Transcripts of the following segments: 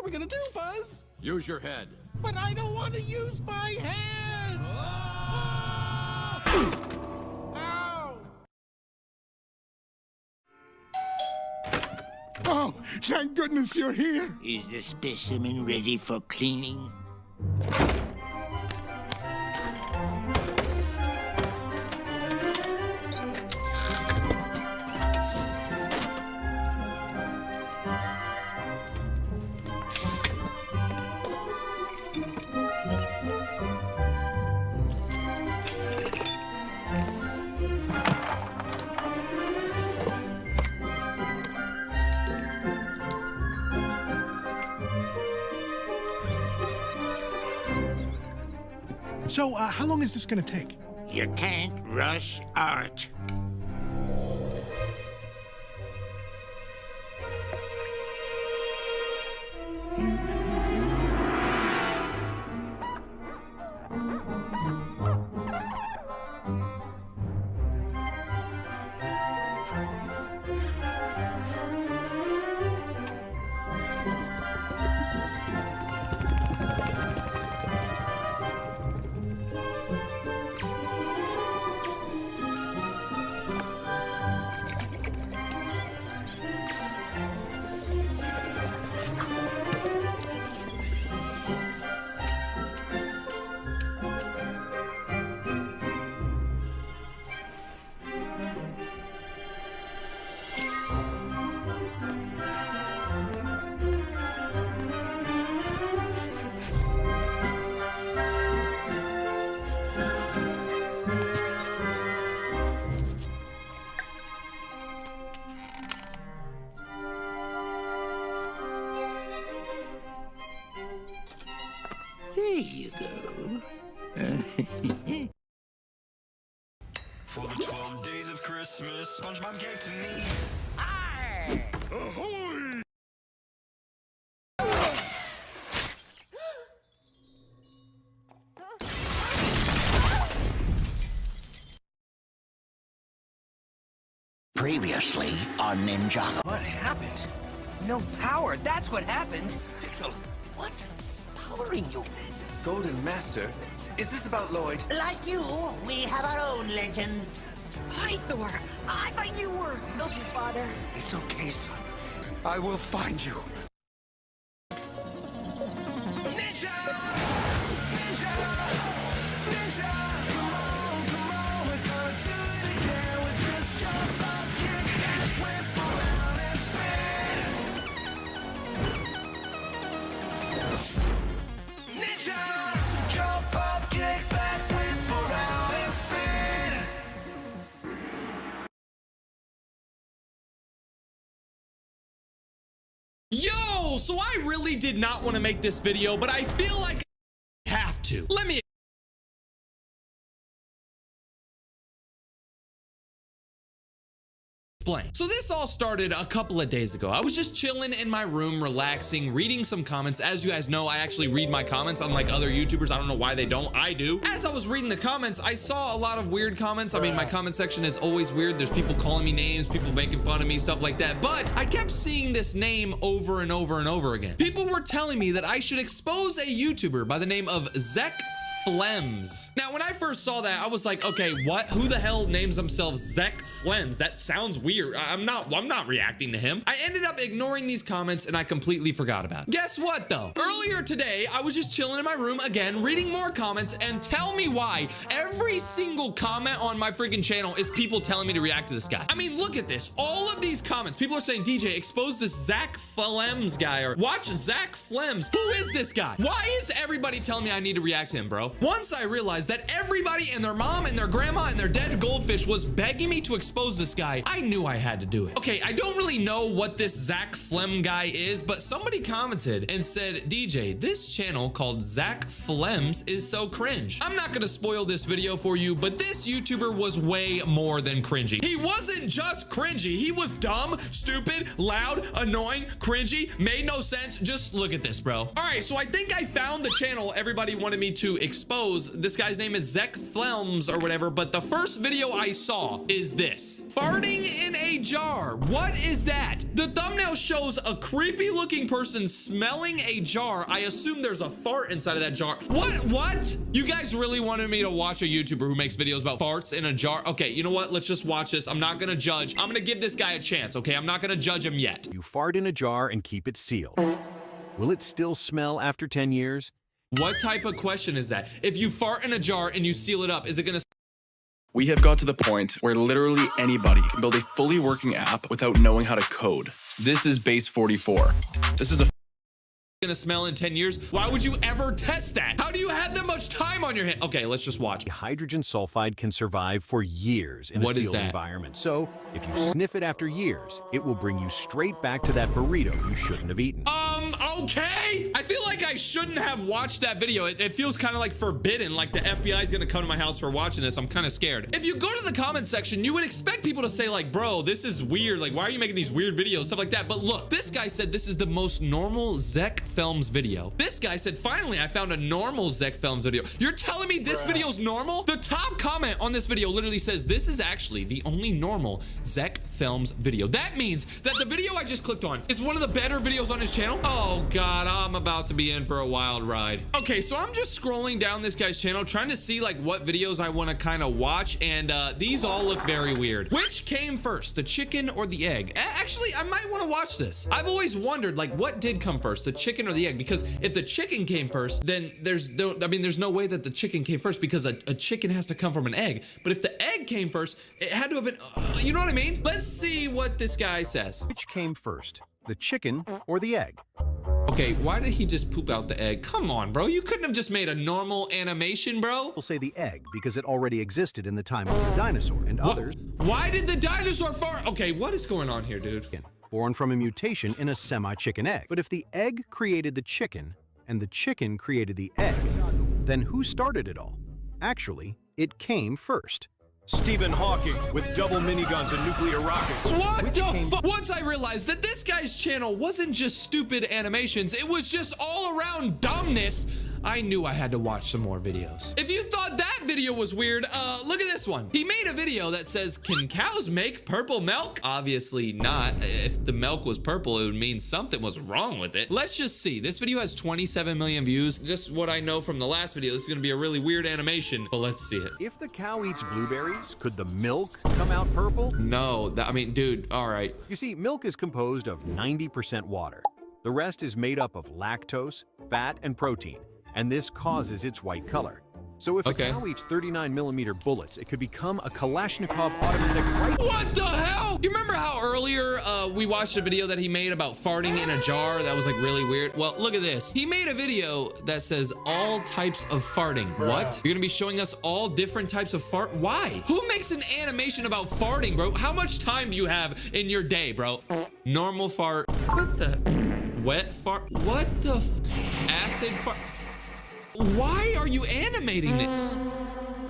we gonna do, Buzz? Use your head. But I don't want to use my head! Ow! Oh, thank goodness you're here. Is the specimen ready for cleaning? So, how long is this gonna take? You can't rush art. There you go. For the 12 days of Christmas, SpongeBob gave to me. Ahoy! Previously on Ninjago. What happened? No power, that's what happened. What's powering you? Golden Master? Is this about Lloyd? Like you, we have our own legend. Pythor! I thought you were... Okay, Father. It's okay, son. I will find you. Ninja! Ninja! Ninja! Come on, we're gonna do it again. We just jump up, kick back, whip around and spin. Ninja! Jump up, kick back, whip around and spin. Yo, so I really did not want to make this video, but I feel like I have to. Let me explain. So this all started a couple of days ago. I was just chilling in my room, relaxing, reading some comments. As you guys know, I actually read my comments, unlike other YouTubers. I don't know why they don't. I do. As I was reading the comments, I saw a lot of weird comments. I mean, my comment section is always weird. There's people calling me names, people making fun of me, stuff like that. But I kept seeing this name over and over and over again. People were telling me that I should expose a YouTuber by the name of Zek Flems. Now, when I first saw that, I was like, okay, what? Who the hell names themselves Zek Flems? That sounds weird. I'm not reacting to him. I ended up ignoring these comments and I completely forgot about it. Guess what though? Earlier today, I was just chilling in my room again, reading more comments, and tell me why every single comment on my freaking channel is people telling me to react to this guy. I mean, look at this. All of these comments, people are saying, DJ, expose this Zek Flems guy, or watch Zek Flems. Who is this guy? Why is everybody telling me I need to react to him, bro? Once I realized that everybody and their mom and their grandma and their dead goldfish was begging me to expose this guy, I knew I had to do it. Okay, I don't really know what this Zek Flem guy is, but somebody commented and said, DJ, this channel called Zek Flems is so cringe. I'm not gonna spoil this video for you, but this YouTuber was way more than cringy. He wasn't just cringy. He was dumb, stupid, loud, annoying, cringy, made no sense. Just look at this, bro. All right, so I think I found the channel everybody wanted me to expose expose. This guy's name is Zek Films or whatever, but the first video I saw is this. Farting in a jar. What is that? The thumbnail shows a creepy looking person smelling a jar. I assume there's a fart inside of that jar. What? You guys really wanted me to watch a YouTuber who makes videos about farts in a jar? Okay, you know what? Let's just watch this. I'm not gonna judge. I'm gonna give this guy a chance, okay? I'm not gonna judge him yet. You fart in a jar and keep it sealed. Will it still smell after 10 years? What type of question is that? If you fart in a jar and you seal it up, is it gonna... We have got to the point where literally anybody can build a fully working app without knowing how to code. This is base 44. This is a gonna smell in 10 years? Why would you ever test that? How do you have that much time on your hand? Okay, let's just watch. Hydrogen sulfide can survive for years in a sealed environment. So if you sniff it after years, it will bring you straight back to that burrito you shouldn't have eaten. Okay. I feel like I shouldn't have watched that video. It feels kind of like forbidden, like the FBI is gonna come to my house for watching this. I'm kind of scared. If you go to the comment section, you would expect people to say like, bro, this is weird. Like, why are you making these weird videos? Stuff like that. But look, this guy said this is the most normal Zek Films video. This guy said, finally, I found a normal Zek Films video. You're telling me this video's normal? The top comment on this video literally says, this is actually the only normal Zek Films video. That means that the video I just clicked on is one of the better videos on his channel. Oh God, I'm about to be in for a wild ride. Okay, so I'm just scrolling down this guy's channel, trying to see like what videos I want to kind of watch. And these all look very weird. Which came first, the chicken or the egg? Actually, I might want to watch this. I've always wondered like what did come first, the chicken or the egg? Because if the chicken came first, then there's no way that the chicken came first because a chicken has to come from an egg. But if the egg came first, it had to have been, you know what I mean? Let's see what this guy says. Which came first, the chicken or the egg? Okay, why did he just poop out the egg? Come on, bro. You couldn't have just made a normal animation, bro. We'll say the egg because it already existed in the time of the dinosaur, and others. Why did the dinosaur fart? Okay, what is going on here, dude? Born from a mutation in a semi-chicken egg. But if the egg created the chicken and the chicken created the egg, then who started it all? Actually, it came first. Stephen Hawking with double miniguns and nuclear rockets. What the fuck? Once I realized that this guy's channel wasn't just stupid animations, it was just all around dumbness, I knew I had to watch some more videos. If you thought that video was weird, look at this one. He made a video that says, can cows make purple milk? Obviously not. If the milk was purple, it would mean something was wrong with it. Let's just see. This video has 27 million views. Just what I know from the last video. This is gonna be a really weird animation, but let's see it. If the cow eats blueberries, could the milk come out purple? No, I mean, dude, all right. You see, milk is composed of 90% water. The rest is made up of lactose, fat, and protein, and this causes its white color. So if a cow eats 39mm bullets, it could become a Kalashnikov automatic rifle. What the hell? You remember how earlier we watched a video that he made about farting in a jar? That was like really weird. Well, look at this. He made a video that says all types of farting. What? You're gonna be showing us all different types of fart? Why? Who makes an animation about farting, bro? How much time do you have in your day, bro? Normal fart. What the? Wet fart? What the? Acid fart? Why are you animating this?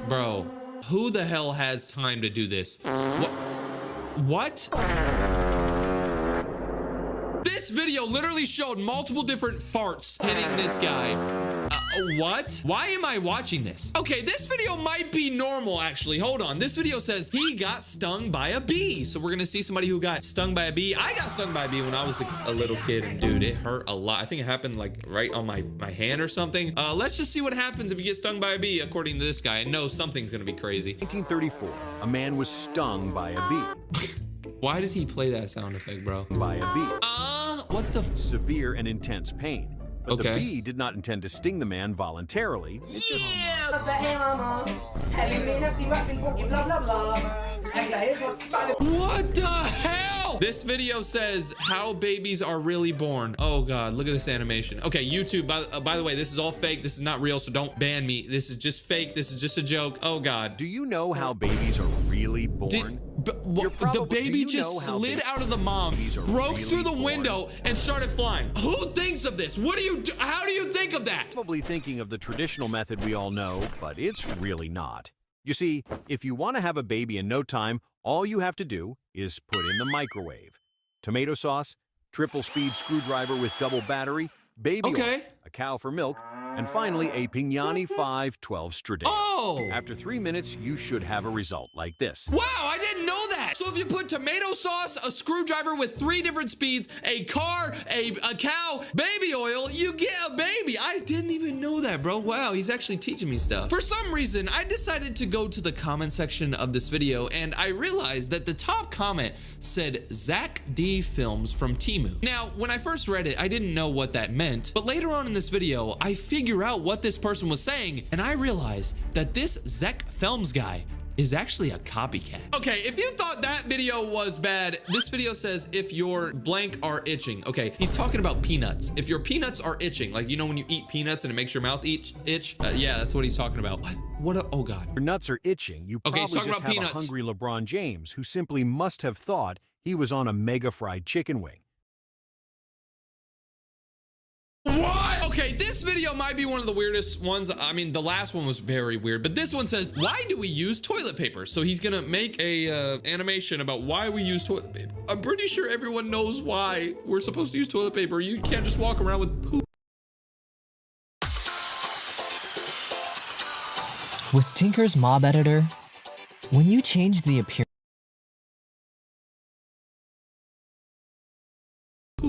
Bro, who the hell has time to do this? What? This video literally showed multiple different farts hitting this guy. What? Why am I watching this? Okay, this video might be normal, actually. Hold on. This video says he got stung by a bee. So we're gonna see somebody who got stung by a bee. I got stung by a bee when I was a little kid, and dude, it hurt a lot. I think it happened like right on my hand or something. Let's just see what happens if you get stung by a bee, according to this guy. I know something's gonna be crazy. 1934, a man was stung by a bee. Why did he play that sound effect, bro? By a bee. What the? Severe and intense pain. But the bee did not intend to sting the man voluntarily. It just... What the hell? This video says how babies are really born. Oh God, look at this animation. Okay, YouTube, by the way, this is all fake. This is not real, so don't ban me. This is just fake. This is just a joke. Oh God. Do you know how babies are really born? The baby just slid out of the mom, broke through the window, and started flying. Who thinks of this? What do you do? How do you think of that? Probably thinking of the traditional method we all know, but it's really not. You see, if you want to have a baby in no time, all you have to do is put in the microwave. Tomato sauce, triple speed screwdriver with double battery, baby oil, a cow for milk, And finally, a Pignani 512 Stradale. Oh! After 3 minutes, you should have a result like this. Wow, I didn't know that. So if you put tomato sauce, a screwdriver with 3 different speeds, a car, a cow, baby oil, you get a baby. I didn't even know that, bro. Wow, he's actually teaching me stuff. For some reason, I decided to go to the comment section of this video, and I realized that the top comment said Zach D Films from Temu. Now, when I first read it, I didn't know what that meant, but later on in this video, I figure out what this person was saying, and I realized that this Zach Films guy is actually a copycat. Okay, if you thought that video was bad, this video says if your blank are itching. Okay, he's talking about peanuts. If your peanuts are itching, like, you know when you eat peanuts and it makes your mouth itch? Yeah, that's what he's talking about. Oh God. Your nuts are itching. You probably he's talking just about have peanuts. a hungry LeBron James who simply must have thought he was on a mega fried chicken wing. What? Okay, this video might be one of the weirdest ones. I mean, the last one was very weird, but this one says, why do we use toilet paper? So he's gonna make a animation about why we use toilet paper. I'm pretty sure everyone knows why we're supposed to use toilet paper. You can't just walk around with poop. With Tinker's Mob Editor, when you change the appearance.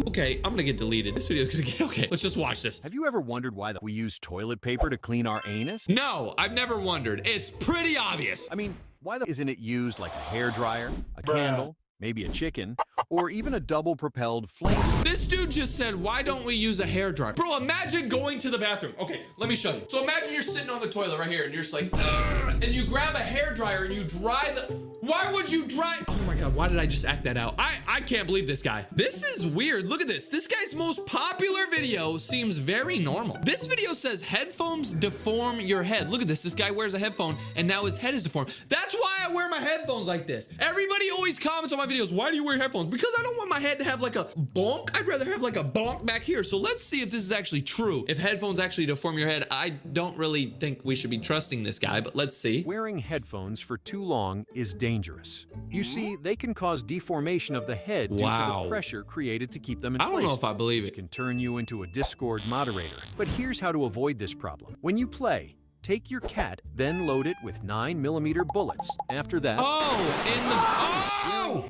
Okay, I'm gonna get deleted. This video's gonna get, okay, let's just watch this. Have you ever wondered why we use toilet paper to clean our anus? No, I've never wondered. It's pretty obvious. I mean, why isn't it used like a hairdryer, a candle, maybe a chicken, or even a double-propelled flame? This dude just said, why don't we use a hairdryer? Bro, imagine going to the bathroom. Okay, let me show you. So imagine you're sitting on the toilet right here and you're just like, and you grab a hairdryer and you dry the, why would you dry? Oh my God, why did I just act that out? I can't believe this guy. This is weird. Look at this. This guy's most popular video seems very normal. This video says headphones deform your head. Look at this. This guy wears a headphone and now his head is deformed. That's why I wear my headphones like this. Everybody always comments on my videos, why do you wear headphones? Because I don't want my head to have like a bonk. I'd rather have like a bonk back here. So let's see if this is actually true. If headphones actually deform your head, I don't really think we should be trusting this guy, but let's see. Wearing headphones for too long is dangerous. You see, they can cause deformation of the head due to the pressure created to keep them in place. I don't know if I believe it. This can turn you into a Discord moderator. But here's how to avoid this problem. When you play, take your cat, then load it with 9mm bullets. After that...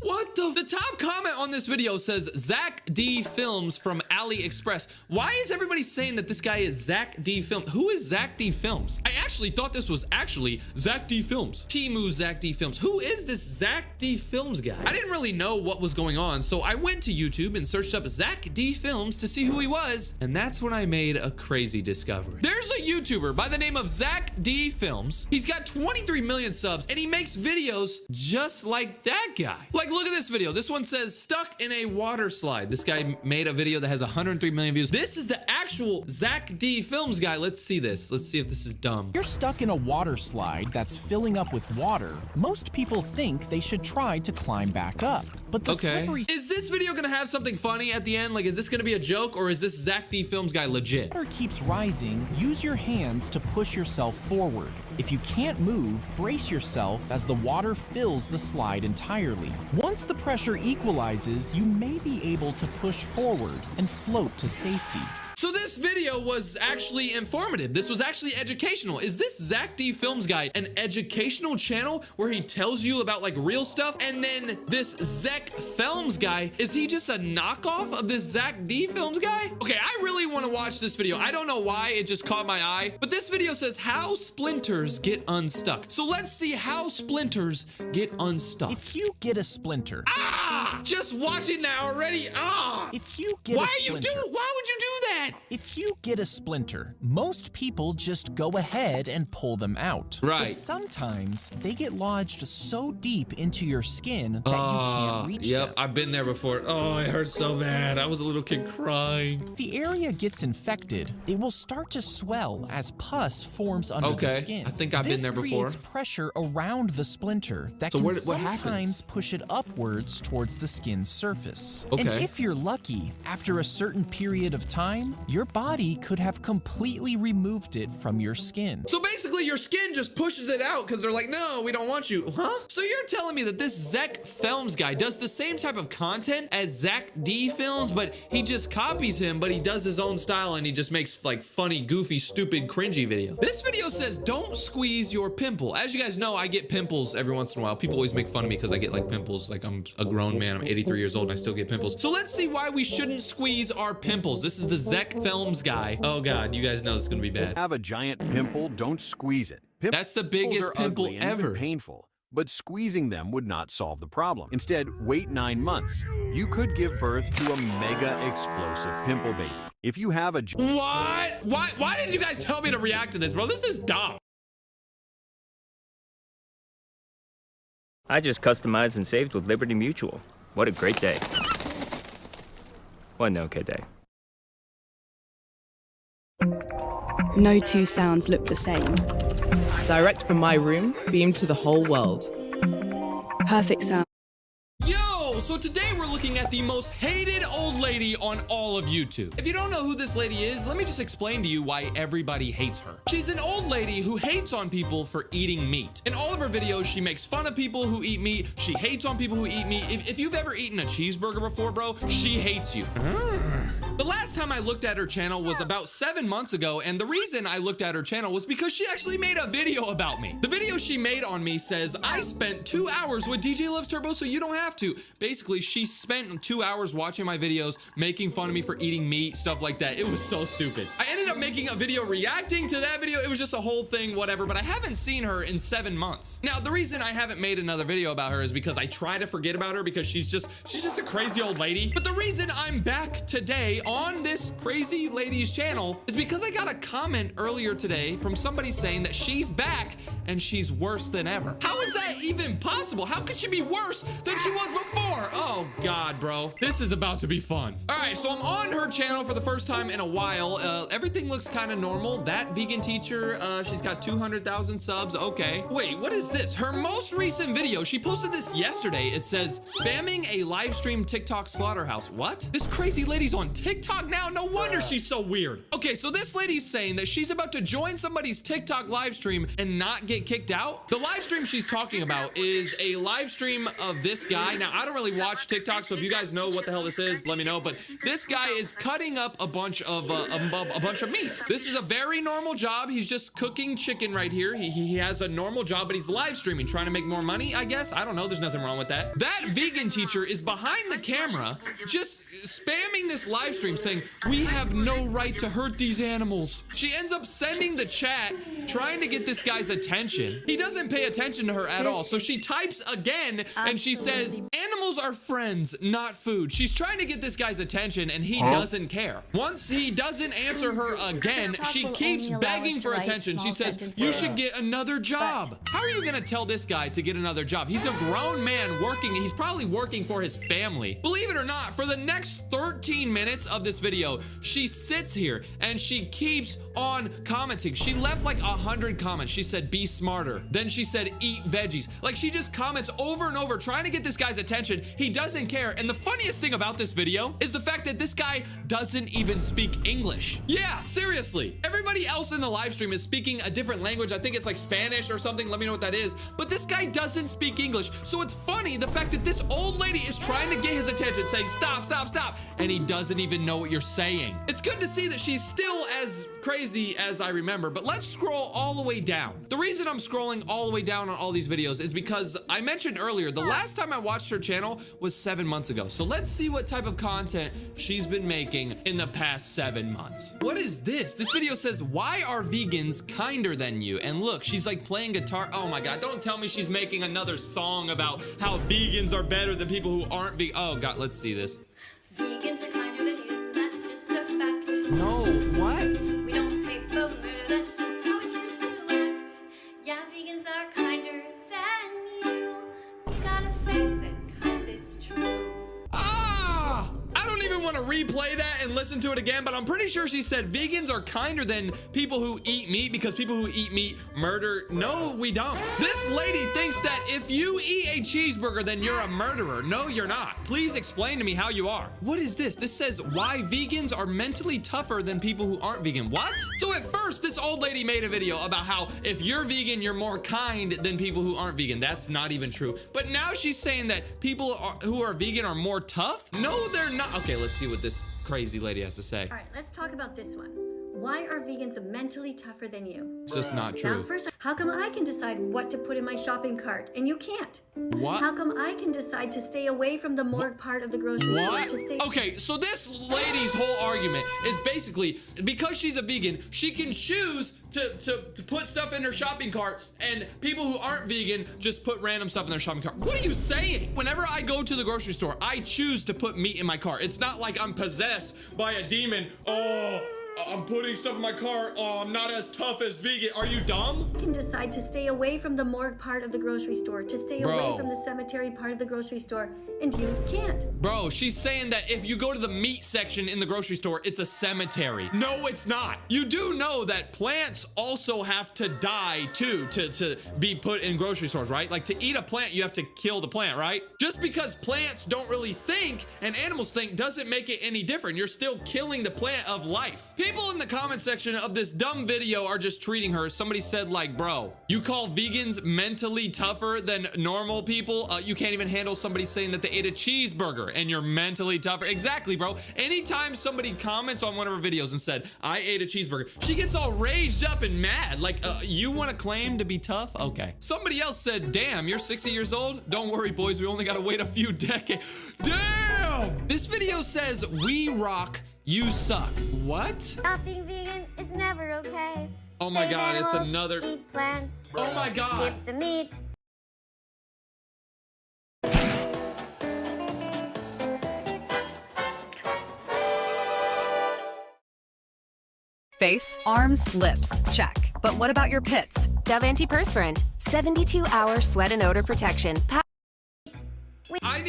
What the top comment on this video says Zach D Films from AliExpress. Why is everybody saying that this guy is Zach D Films? Who is Zach D Films? I actually thought this was actually Zach D Films. Temu Zach D Films. Who is this Zach D Films guy? I didn't really know what was going on, so I went to YouTube and searched up Zach D Films to see who he was, and that's when I made a crazy discovery. There's a YouTuber by the name of Zach D Films. He's got 23 million subs, and he makes videos just like that guy. Like, look at this video. This one says stuck in a water slide. This guy made a video that has 103 million views. This is the actual Zach D Films guy. Let's see this. Let's see if this is dumb. You're stuck in a water slide that's filling up with water. Most people think they should try to climb back up. But the slippery... Is this video gonna have something funny at the end? Like, is this gonna be a joke, or is this Zach D Films guy legit? Water keeps rising. Use your hands to push yourself forward. If you can't move, brace yourself as the water fills the slide entirely. Once the pressure equalizes, you may be able to push forward and float to safety. So this video was actually informative. This was actually educational. Is this Zach D Films guy an educational channel where he tells you about like real stuff? And then this Zach Films guy, is he just a knockoff of this Zach D Films guy? Okay, I really want to watch this video. I don't know why, it just caught my eye. But this video says how splinters get unstuck. So let's see how splinters get unstuck. If you get a splinter. Just watching that already. If you get a splinter. Why would you do that? If you get a splinter, most people just go ahead and pull them out. Right. But sometimes they get lodged so deep into your skin that you can't reach them. Yep, I've been there before. Oh, it hurts so bad. I was a little kid crying. The area gets infected. It will start to swell as pus forms under the skin. I think I've been there before. This creates pressure around the splinter that can sometimes push it upwards towards the skin's surface. And if you're lucky, after a certain period of time, your body could have completely removed it from your skin. So basically, basically your skin just pushes it out because they're like, no, we don't want you. Huh? So you're telling me that this Zach Films guy does the same type of content as Zach D Films, but he just copies him, but he does his own style and he just makes like funny, goofy, stupid, cringy video. This video says, don't squeeze your pimple. As you guys know, I get pimples every once in a while. People always make fun of me because I get like pimples. Like I'm a grown man, I'm 83 years old and I still get pimples. So let's see why we shouldn't squeeze our pimples. This is the Zach Films guy. Oh God, you guys know this is gonna be bad. Have a giant pimple, don't squeeze it. That's the biggest pimple ever. Painful, but squeezing them would not solve the problem. Instead, wait 9 months. You could give birth to a mega explosive pimple baby. If you have a What? Why did you guys tell me to react to this, bro? This is dumb. I just customized and saved with Liberty Mutual. What a great day. What an okay day. No two sounds look the same. Direct from my room, beamed to the whole world. Perfect sound. Yo, so today we're looking at the most hated old lady on all of YouTube. If you don't know who this lady is, let me just explain to you why everybody hates her. She's an old lady who hates on people for eating meat. In all of her videos, she makes fun of people who eat meat. She hates on people who eat meat. If you've ever eaten a cheeseburger before, bro, she hates you. The last time I looked at her channel was about 7 months ago, and the reason I looked at her channel was because she actually made a video about me. The video she made on me says, I spent 2 hours with DJ Loves Turbo so you don't have to. Basically, she spent 2 hours watching my videos, making fun of me for eating meat, stuff like that. It was so stupid. I ended up making a video reacting to that video. It was just a whole thing, whatever, but I haven't seen her in 7 months. Now, the reason I haven't made another video about her is because I try to forget about her because she's just a crazy old lady. But the reason I'm back today on this crazy lady's channel is because I got a comment earlier today from somebody saying that she's back and she's worse than ever. How is that even possible? How could she be worse than she was before? Oh God, bro. This is about to be fun. All right, so I'm on her channel for the first time in a while. Everything looks kind of normal. That vegan teacher, she's got 200,000 subs. Okay. Wait, what is this? Her most recent video, she posted this yesterday. It says, spamming a live stream TikTok slaughterhouse. What? This crazy lady's on TikTok now? No wonder she's so weird. Okay, so this lady's saying that she's about to join somebody's TikTok live stream and not get kicked out. The live stream she's talking about is a live stream of this guy. Now, I don't really watch TikTok, so if you guys know what the hell this is, let me know. But this guy is cutting up a bunch of meat. This is a very normal job. He's just cooking chicken right here. He has a normal job, but he's live streaming, trying to make more money, I guess. I don't know. There's nothing wrong with that. That vegan teacher is behind the camera, just spamming this live stream saying, we have no right to hurt these animals. She ends up sending the chat, trying to get this guy's attention. He doesn't pay attention to her at all. So she types again and she says, animals are friends, not food. She's trying to get this guy's attention and he doesn't care. Once he doesn't answer her again, she keeps begging for attention. She says, you should get another job. How are you gonna tell this guy to get another job? He's a grown man working. He's probably working for his family. Believe it or not, for the next 13 minutes of this video, she sits here and she keeps on commenting. She left like 100 comments. She said, be smarter. Then she said, eat veggies. Like she just comments over and over trying to get this guy's attention. He doesn't care. And the funniest thing about this video is the fact that this guy doesn't even speak English. Yeah, seriously. Everybody else in the live stream is speaking a different language. I think it's like Spanish or something. Let me know what that is. But this guy doesn't speak English. So it's funny the fact that this old lady is trying to get his attention, saying, stop, stop, stop. And he doesn't even know what you're saying. It's good to see that she's still as crazy as I remember, but let's scroll all the way down. The reason I'm scrolling all the way down on all these videos is because I mentioned earlier, the last time I watched her channel was 7 months ago. So let's see what type of content she's been making in the past 7 months. What is this? This video says, why are vegans kinder than you? And look, she's like playing guitar. Oh my God, don't tell me she's making another song about how vegans are better than people who aren't vegan. Oh God, let's see this. Vegans are kinder than you, that's just a fact. No, what? We don't pay for murder, that's just how we choose to act. Yeah, vegans are kinder than you. You gotta face it, cause it's true. Ah! I don't even want to replay that and listen to it again, but I'm pretty sure she said vegans are kinder than people who eat meat because people who eat meat murder. No, we don't. This lady thinks that if you eat a cheeseburger, then you're a murderer. No, you're not. Please explain to me how you are. What is this? This says why vegans are mentally tougher than people who aren't vegan. What? So at first, this old lady made a video about how if you're vegan, you're more kind than people who aren't vegan. That's not even true. But now she's saying that people who are vegan are more tough? No, they're not. Okay, let's see what this crazy lady has to say. All right, let's talk about this one. Why are vegans mentally tougher than you? It's just not true. Now, first, how come I can decide what to put in my shopping cart and you can't? What? How come I can decide to stay away from the morgue part of the grocery store? To stay Okay, so this lady's whole argument is basically because she's a vegan, she can choose to put stuff in her shopping cart, and people who aren't vegan just put random stuff in their shopping cart. What are you saying? Whenever I go to the grocery store, I choose to put meat in my cart. It's not like I'm possessed by a demon. Oh, I'm putting stuff in my cart. Oh, I'm not as tough as vegan. Are you dumb? Can decide to stay away from the morgue part of the grocery store, to stay away from the cemetery part of the grocery store, and you can't. Bro, she's saying that if you go to the meat section in the grocery store, it's a cemetery. No, it's not. You do know that plants also have to die too to be put in grocery stores, right? Like to eat a plant, you have to kill the plant, right? Just because plants don't really think and animals think doesn't make it any different. You're still killing the plant of life. People in the comment section of this dumb video are just treating her. Somebody said like, bro, you call vegans mentally tougher than normal people? You can't even handle somebody saying that they ate a cheeseburger and you're mentally tougher. Exactly, bro. Anytime somebody comments on one of her videos and said, I ate a cheeseburger, she gets all raged up and mad. Like, you want to claim to be tough? Okay. Somebody else said, damn, you're 60 years old? Don't worry, boys. We only got to wait a few decades. Damn! This video says, we rock, you suck. What? Not being vegan is never okay. Oh my God, it's another. Eat plants. Oh my God. Skip the meat. Face, arms, lips, check. But what about your pits? Dove Antiperspirant, 72-hour sweat and odor protection. I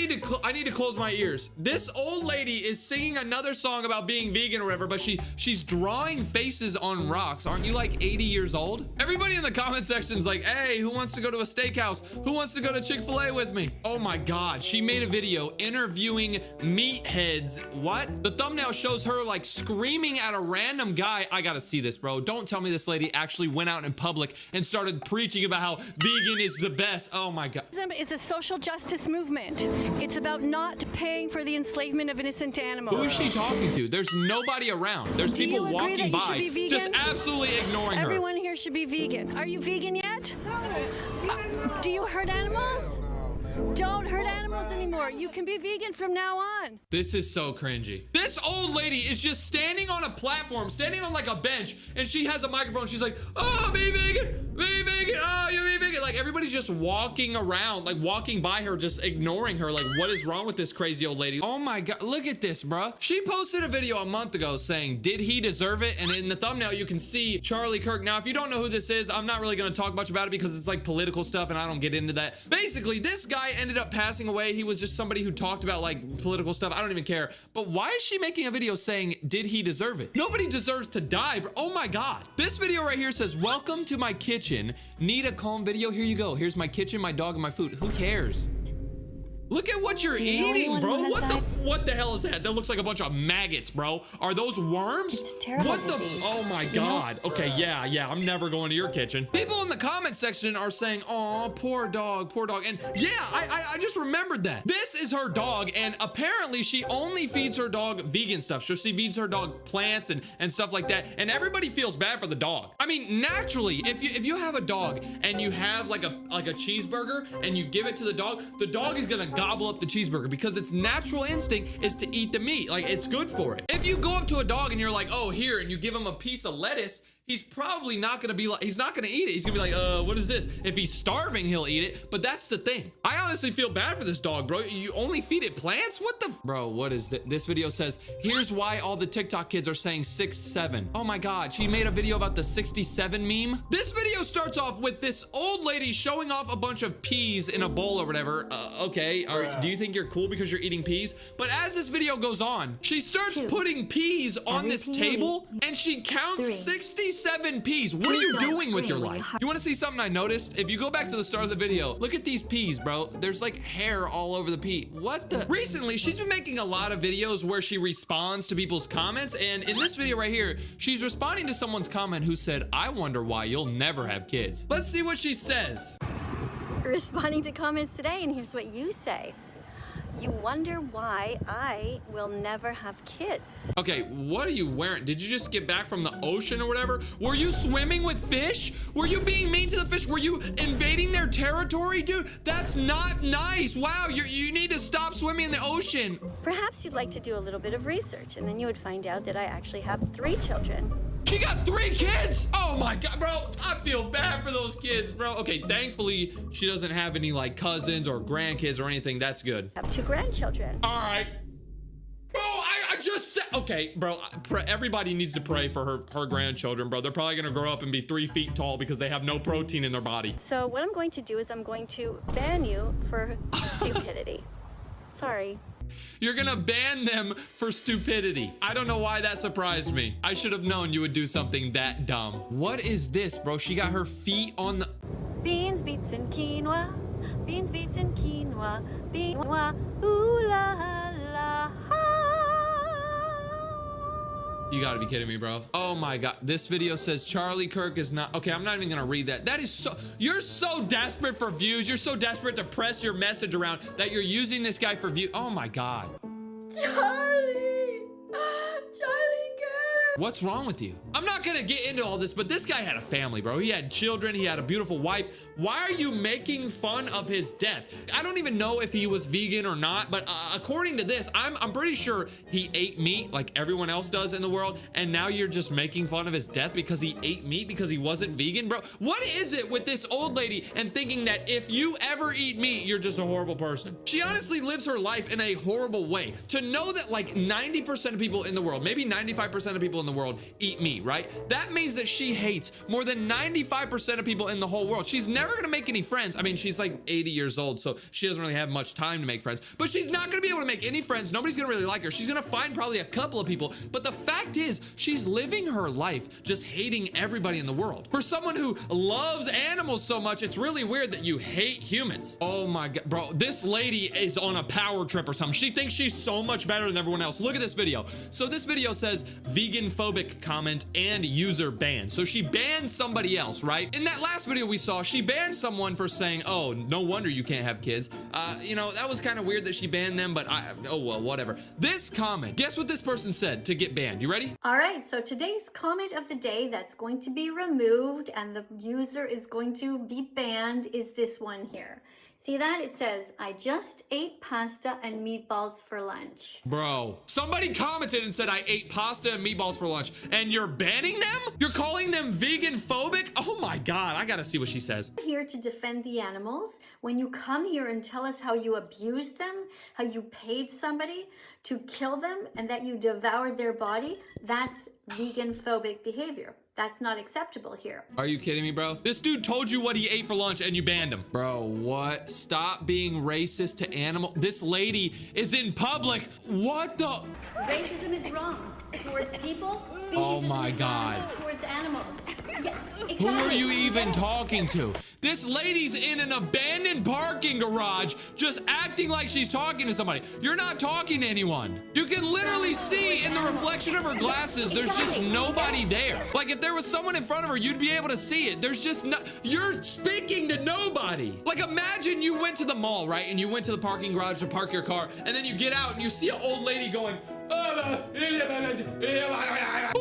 need to close my ears. This old lady is singing another song about being vegan or whatever, but she's drawing faces on rocks. Aren't you like 80 years old? Everybody in the comment section is like, hey, who wants to go to a steakhouse? Who wants to go to Chick-fil-A with me? Oh my God, she made a video interviewing meatheads. What? The thumbnail shows her like screaming at a random guy. I gotta see this, bro. Don't tell me this lady actually went out in public and started preaching about how vegan is the best. Oh my God. It's a social justice movement. It's about not paying for the enslavement of innocent animals. Who is she talking to? There's nobody around. There's people walking by, just absolutely ignoring her. Everyone here should be vegan. Are you vegan yet? Do you hurt animals? Don't hurt animals anymore. You can be vegan from now on. This is so cringy. This old lady is just standing on a platform, standing on like a bench, and she has a microphone. She's like, oh, be vegan, oh, you be vegan. Like everybody's just walking around, like walking by her, just ignoring her. Like, what is wrong with this crazy old lady? Oh my God, look at this, bruh. She posted a video a month ago saying, did he deserve it? And in the thumbnail, you can see Charlie Kirk. Now, if you don't know who this is, I'm not really gonna talk much about it because it's like political stuff and I don't get into that. Basically, this guy ended up passing away. He was just somebody who talked about like political stuff. I don't even care. But why is she making a video saying, did he deserve it? Nobody deserves to die, bro. Oh my God. This video right here says, welcome to my kitchen. Need a calm video? Here you go. Here's my kitchen, my dog, and my food. Who cares? Look at what you're eating, bro. What the hell is that? That looks like a bunch of maggots, bro. Are those worms? It's a terrible disease. Oh my God. Okay, yeah, I'm never going to your kitchen. People in the comment section are saying, oh, poor dog, poor dog. And yeah, I just remembered that. This is her dog, and apparently she only feeds her dog vegan stuff. So she feeds her dog plants and stuff like that. And everybody feels bad for the dog. I mean, naturally, if you have a dog and you have like a cheeseburger and you give it to the dog is gonna gobble up the cheeseburger because its natural instinct is to eat the meat. Like, it's good for it. If you go up to a dog and you're like, oh, here, and you give him a piece of lettuce, he's probably not gonna be like, he's not gonna eat it. He's gonna be like, what is this? If he's starving, he'll eat it. But that's the thing. I honestly feel bad for this dog, bro. You only feed it plants? What the? Bro, what is this? This video says, here's why all the TikTok kids are saying 6'7". Oh my God, she made a video about the 67 meme. This video starts off with this old lady showing off a bunch of peas in a bowl or whatever. Okay, do you think you're cool because you're eating peas? But as this video goes on, she starts putting peas on this table and she counts 67 peas. What are you doing with your life? You wanna see something I noticed? If you go back to the start of the video, look at these peas, bro. There's like hair all over the pea. What the? Recently, she's been making a lot of videos where she responds to people's comments. And in this video right here, she's responding to someone's comment who said, I wonder why you'll never have kids. Let's see what she says. Responding to comments today, and here's what you say. You wonder why I will never have kids. Okay, what are you wearing? Did you just get back from the ocean or whatever? Were you swimming with fish? Were you being mean to the fish? Were you invading their territory, dude? That's not nice. Wow, you need to stop swimming in the ocean. Perhaps you'd like to do a little bit of research, and then you would find out that I actually have 3 children. She got 3 kids. Oh my God, bro. I feel bad for those kids, bro. Okay, thankfully, she doesn't have any like cousins or grandkids or anything. That's good. I have 2 grandchildren. All right. Bro, I just said, okay, bro, everybody needs to pray for her grandchildren, bro. They're probably gonna grow up and be 3 feet tall because they have no protein in their body. So what I'm going to do is I'm going to ban you for stupidity. Sorry. You're gonna ban them for stupidity. I don't know why that surprised me. I should have known you would do something that dumb. What is this, bro? She got her feet on the... Beans, beets, and quinoa. Beans, beets, and quinoa. Quinoa. Ooh la la ha. You gotta be kidding me, bro. Oh my God. This video says Charlie Kirk is not... Okay, I'm not even gonna read that. That is so... You're so desperate for views. You're so desperate to press your message around that you're using this guy for views. Oh my God. Charlie! Charlie Kirk! What's wrong with you? I'm not gonna get into all this, but this guy had a family, bro. He had children. He had a beautiful wife. Why are you making fun of his death? I don't even know if he was vegan or not, but according to this, I'm pretty sure he ate meat like everyone else does in the world, and now you're just making fun of his death because he ate meat because he wasn't vegan, bro. What is it with this old lady and thinking that if you ever eat meat, you're just a horrible person? She honestly lives her life in a horrible way. To know that like 90% of people in the world, maybe 95% of people in the world eat meat, right? That means that she hates more than 95% of people in the whole world. She's never gonna make any friends. I mean, she's like 80 years old, so she doesn't really have much time to make friends, but she's not gonna be able to make any friends. Nobody's gonna really like her. She's gonna find probably a couple of people, but the fact is she's living her life just hating everybody in the world. For someone who loves animals so much, it's really weird that you hate humans. Oh my God, bro, this lady is on a power trip or something. She thinks she's so much better than everyone else. Look at this video. So this video says vegan phobic comment and user banned. So she banned somebody else, right? In that last video we saw, she banned someone for saying, oh, no wonder you can't have kids. You know, that was kind of weird that she banned them, but oh well, whatever. This comment, guess what this person said to get banned? You ready? All right, so today's comment of the day that's going to be removed and the user is going to be banned is this one here. See that? It says, I just ate pasta and meatballs for lunch. Bro, somebody commented and said I ate pasta and meatballs for lunch, and you're banning them? You're calling them vegan phobic? Oh my God, I gotta see what she says. I'm here to defend the animals. When you come here and tell us how you abused them, how you paid somebody to kill them, and that you devoured their body, that's vegan phobic behavior. That's not acceptable here. Are you kidding me, bro? This dude told you what he ate for lunch and you banned him. Bro, what? Stop being racist to animals. This lady is in public. What the? Racism is wrong towards people. Oh my God. Wrong towards animals. Yeah, exactly. Who are you even talking to? This lady's in an abandoned parking garage just acting like she's talking to somebody. You're not talking to anyone. You can literally see in the reflection of her glasses, there's just nobody there. Like if there was someone in front of her, you'd be able to see it. There's just no, you're speaking to nobody. Like imagine you went to the mall, right? And you went to the parking garage to park your car, and then you get out and you see an old lady going, who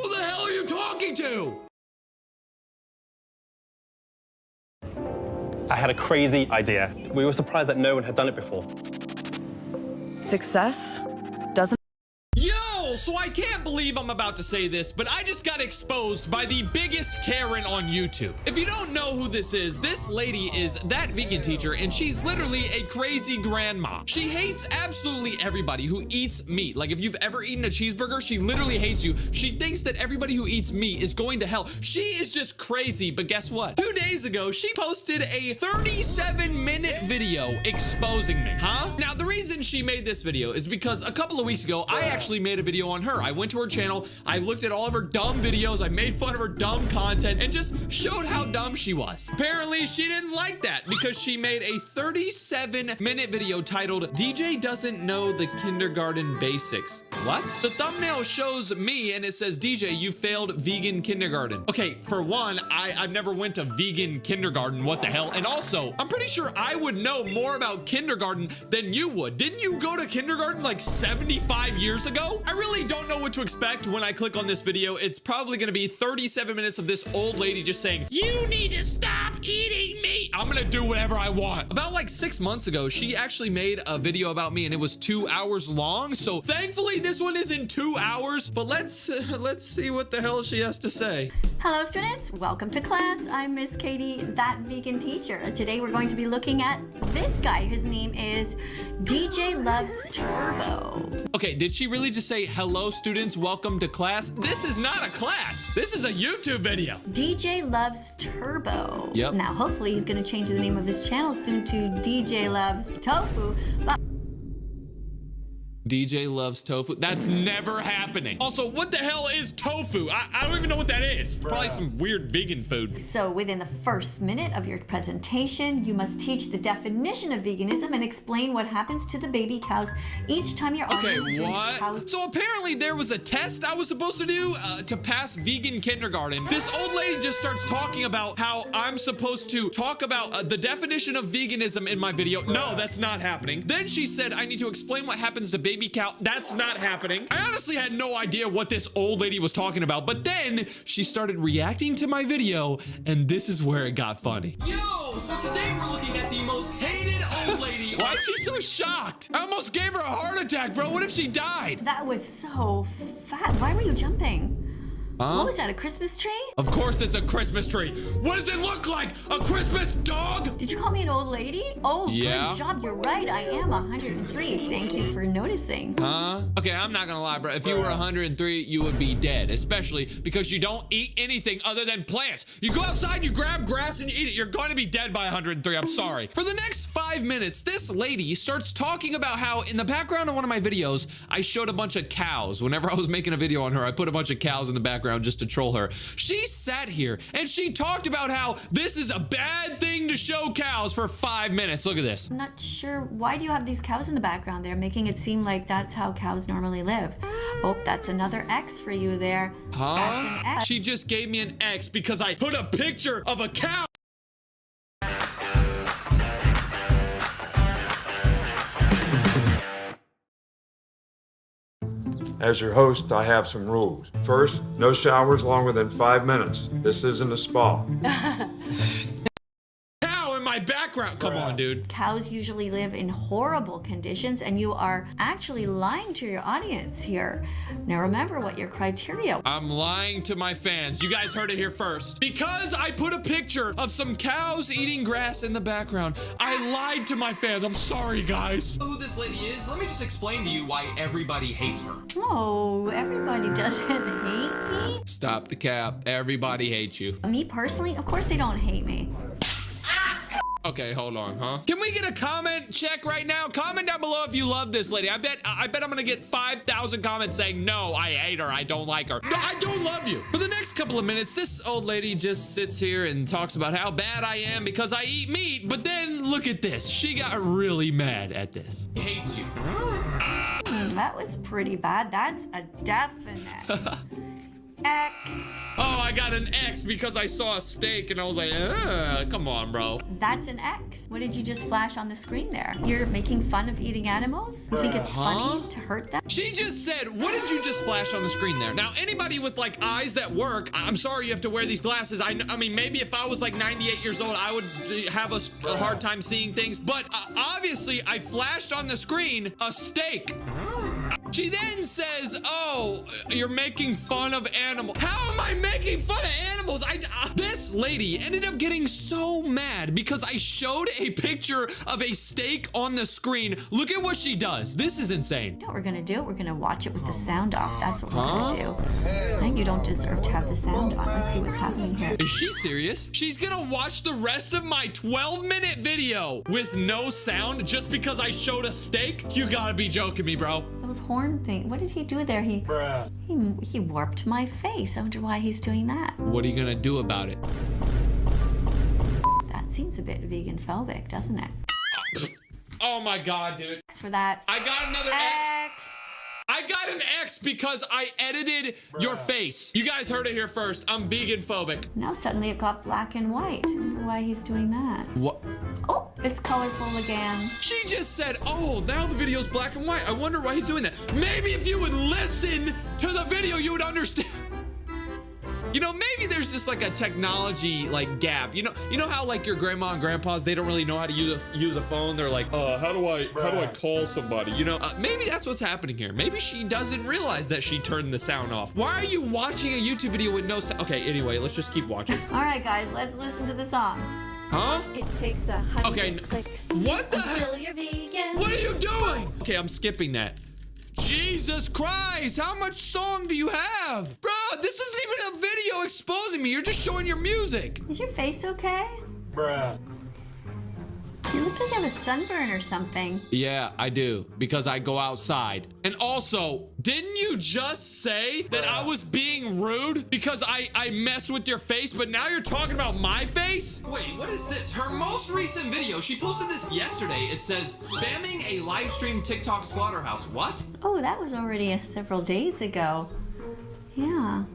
the hell are you talking to? I had a crazy idea. We were surprised that no one had done it before. Success doesn't... Yo, so I can't believe I'm about to say this, but I just got exposed by the biggest Karen on YouTube. If you don't know who this lady is that vegan teacher, and she's literally a crazy grandma. She hates absolutely everybody who eats meat. Like, if you've ever eaten a cheeseburger, she literally hates you. She thinks that everybody who eats meat is going to hell. She is just crazy, but guess what? 2 days ago, she posted a 37-minute video exposing me. Now, the reason she made this video is because a couple of weeks ago, I actually made a video on her. I went to her channel, I looked at all of her dumb videos, I made fun of her dumb content, and just showed how dumb she was. Apparently, she didn't like that because she made a 37-minute video titled, DJ Doesn't Know the Kindergarten Basics. What? The thumbnail shows me and it says, DJ, you failed vegan kindergarten. Okay, for one, I've never went to vegan kindergarten. What the hell? And also, I'm pretty sure I would know more about kindergarten than you would. Didn't you go to kindergarten like 75 years ago? I really don't know what to expect when I click on this video. It's probably gonna be 37 minutes of this old lady just saying, you need to stop eating meat. I'm gonna do whatever I want. About like 6 months ago, she actually made a video about me and it was 2 hours long. So thankfully this one isn't 2 hours, but let's see what the hell she has to say. Hello students, welcome to class. I'm Miss Katie, that vegan teacher. Today we're going to be looking at this guy. His name is DJ Loves Turbo. Okay, did she really just say, hello students, welcome to class? This is not a class. This is a YouTube video. DJ Loves Turbo. Yep. Now hopefully he's gonna change the name of his channel soon to DJ Loves Tofu. But DJ Loves Tofu. That's never happening. Also, what the hell is tofu? I don't even know what that is. Probably some weird vegan food. So within the first minute of your presentation, you must teach the definition of veganism and explain what happens to the baby cows each time your audience drinks what? cow. So apparently there was a test I was supposed to do to pass vegan kindergarten. This old lady just starts talking about how I'm supposed to talk about the definition of veganism in my video. No, that's not happening. Then she said I need to explain what happens to baby cow. That's not happening. I honestly had no idea what this old lady was talking about, but then she started reacting to my video, and this is where it got funny. Yo, so today we're looking at the most hated old lady. Why is she so shocked? I almost gave her a heart attack, bro. What if she died? That was so fat. Why were you jumping? Huh? What was that, a Christmas tree? Of course it's a Christmas tree. What does it look like? A Christmas dog? Did you call me an old lady? Oh, yeah. Good job. You're right. I am 103. Thank you for noticing. Huh? Okay, I'm not gonna lie, bro. If you were 103, you would be dead, especially because you don't eat anything other than plants. You go outside, you grab grass, and you eat it. You're going to be dead by 103. I'm sorry. For the next 5 minutes, this lady starts talking about how in the background of one of my videos, I showed a bunch of cows. Whenever I was making a video on her, I put a bunch of cows in the background just to troll her. She sat here and she talked about how this is a bad thing to show cows for 5 minutes. Look at this. I'm not sure. Why do you have these cows in the background there, making it seem like that's how cows normally live? Oh, that's another X for you there. Huh? That's an X. She just gave me an X because I put a picture of a cow. As your host, I have some rules. First, no showers longer than 5 minutes. This isn't a spa. Cow in my background. Come on, dude. Cows usually live in horrible conditions, and you are actually lying to your audience here. Now remember what your criteria. I'm lying to my fans. You guys heard it here first. Because I put a picture of some cows eating grass in the background, I lied to my fans. I'm sorry, guys. Who this lady is, let me just explain to you why everybody hates her. Oh, everybody doesn't hate me. Stop the cap. Everybody hates you. Me personally, of course they don't hate me. Okay, hold on, huh? Can we get a comment check right now? Comment down below if you love this lady. I bet I'm gonna get 5,000 comments saying, no, I hate her, I don't like her. No, I don't love you. For the next couple of minutes, this old lady just sits here and talks about how bad I am because I eat meat. But then look at this. She got really mad at this. Hates you. That was pretty bad. That's a definite X. Oh, I got an X because I saw a steak and I was like, come on, bro. That's an X. What did you just flash on the screen there? You're making fun of eating animals? You think it's funny to hurt them? She just said, what did you just flash on the screen there? Now, anybody with like eyes that work, I'm sorry you have to wear these glasses. I mean, maybe if I was like 98 years old, I would have a hard time seeing things. But obviously, I flashed on the screen a steak. She then says, oh, you're making fun of animals. How am I making fun of animals? This lady ended up getting so mad because I showed a picture of a steak on the screen. Look at what she does. This is insane. You know what we're gonna do? We're gonna watch it with the sound off. That's what we're gonna do. I think you don't deserve to have the sound on. Let's see what's happening here. Is she serious? She's gonna watch the rest of my 12-minute video with no sound just because I showed a steak? You gotta be joking me, bro. Those horn thing. What did he do there? He warped my face. I wonder why he's doing that. What are you gonna do about it? That seems a bit vegan phobic, doesn't it? Oh my God, dude. Thanks for that. I got another X. I got an X because I edited your face. You guys heard it here first. I'm vegan phobic. Now suddenly it got black and white. I wonder why he's doing that. What? Oh, it's colorful again. She just said, oh, now the video's black and white. I wonder why he's doing that. Maybe if you would listen to the video, you would understand. You know, maybe there's just like a technology like gap. You know how like your grandma and grandpas, they don't really know how to use a phone. They're like, how do I call somebody? You know, maybe that's what's happening here. Maybe she doesn't realize that she turned the sound off. Why are you watching a YouTube video with no sound? Okay, anyway, let's just keep watching. All right, guys, let's listen to the song. Huh? It takes 100 clicks. What the until heck? you're vegan. What are you doing? Okay, I'm skipping that. Jesus Christ, how much song do you have? Bro, this isn't even a video exposing me. You're just showing your music. Is your face okay? Bruh. You look like you have a sunburn or something. Yeah, I do, because I go outside. And also, didn't you just say that I was being rude because I messed with your face, but now you're talking about my face? Wait, what is this? Her most recent video, she posted this yesterday. It says, spamming a live stream TikTok slaughterhouse. What? Oh, that was already several days ago. Yeah.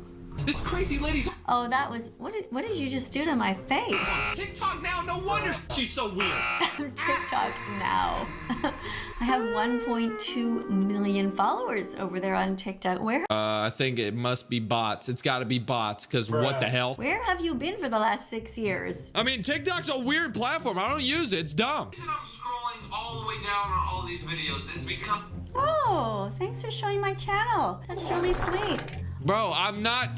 This crazy lady's Oh, that was, what did you just do to my face? on TikTok now. No wonder she's so weird. TikTok now. I have 1.2 million followers over there on TikTok. Where? I think it must be bots. It's got to be bots, because what the hell? Where have you been for the last 6 years? I mean, TikTok's a weird platform. I don't use it. It's dumb. The reason I'm scrolling all the way down on all these videos is because... Oh, thanks for showing my channel. That's really sweet. Bro, I'm not...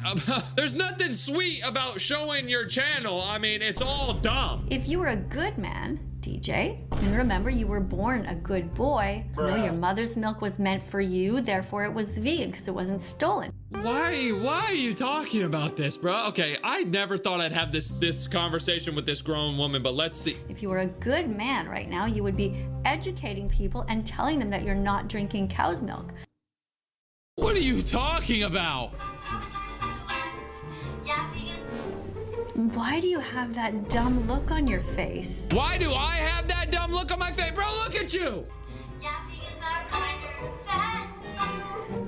there's nothing sweet about showing your channel. I mean, it's all dumb. If you were a good man, DJ, and remember you were born a good boy, you know your mother's milk was meant for you, therefore it was vegan because it wasn't stolen. Why are you talking about this, bro? Okay, I never thought I'd have this conversation with this grown woman, but let's see. If you were a good man right now, you would be educating people and telling them that you're not drinking cow's milk. What are you talking about? Why do you have that dumb look on your face? Why do I have that dumb look on my face? Bro, look at you!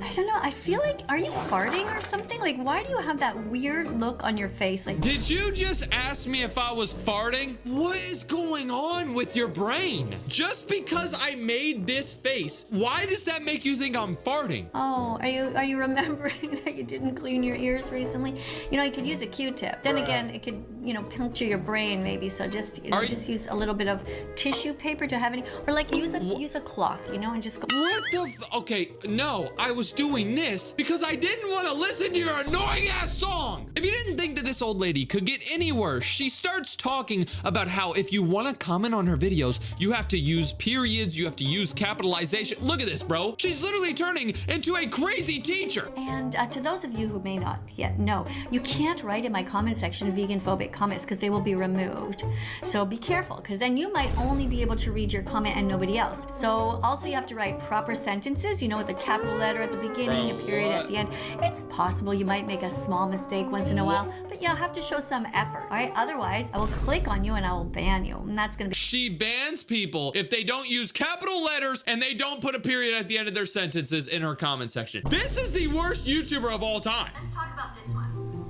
I don't know, I feel like, are you farting or something? Like, why do you have that weird look on your face? Like, did you just ask me if I was farting? What is going on with your brain? Just because I made this face, why does that make you think I'm farting? oh, are you remembering that you didn't clean your ears recently? You know, you could use a Q-tip. Then again, it could, you know, puncture your brain maybe. So just use a little bit of tissue paper to have any, or like use a cloth, you know, and just go. What the? Okay, no, I was doing this because I didn't want to listen to your annoying ass song. If you didn't think that this old lady could get any worse, she starts talking about how if you want to comment on her videos, you have to use periods, you have to use capitalization. Look at this, bro. She's literally turning into a crazy teacher. And to those of you who may not yet know, you can't write in my comment section vegan phobic comments because they will be removed. So be careful, because then you might only be able to read your comment and nobody else. So also you have to write proper sentences, you know, with a capital letter at the beginning, a period at the end. It's possible you might make a small mistake once in a while, but you'll have to show some effort, all right? Otherwise, I will click on you and I will ban you, and that's gonna be— She bans people if they don't use capital letters and they don't put a period at the end of their sentences in her comment section. This is the worst YouTuber of all time. Let's talk about this one.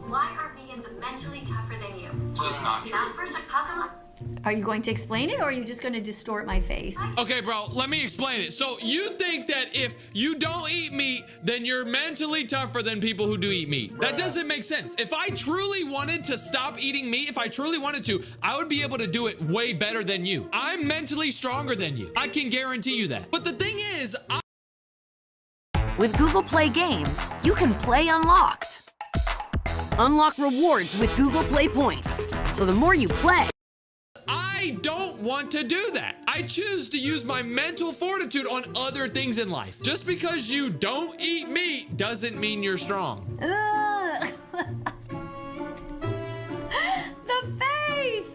Why are vegans mentally tougher than you? This is not true. Are you going to explain it, or are you just going to distort my face? Okay, bro, let me explain it. So you think that if you don't eat meat, then you're mentally tougher than people who do eat meat. That doesn't make sense. If I truly wanted to stop eating meat, if I truly wanted to, I would be able to do it way better than you. I'm mentally stronger than you. I can guarantee you that. But the thing is, With Google Play Games, you can play unlocked. Unlock rewards with Google Play Points. So the more you play, I don't want to do that. I choose to use my mental fortitude on other things in life. Just because you don't eat meat doesn't mean you're strong. Ugh. The face!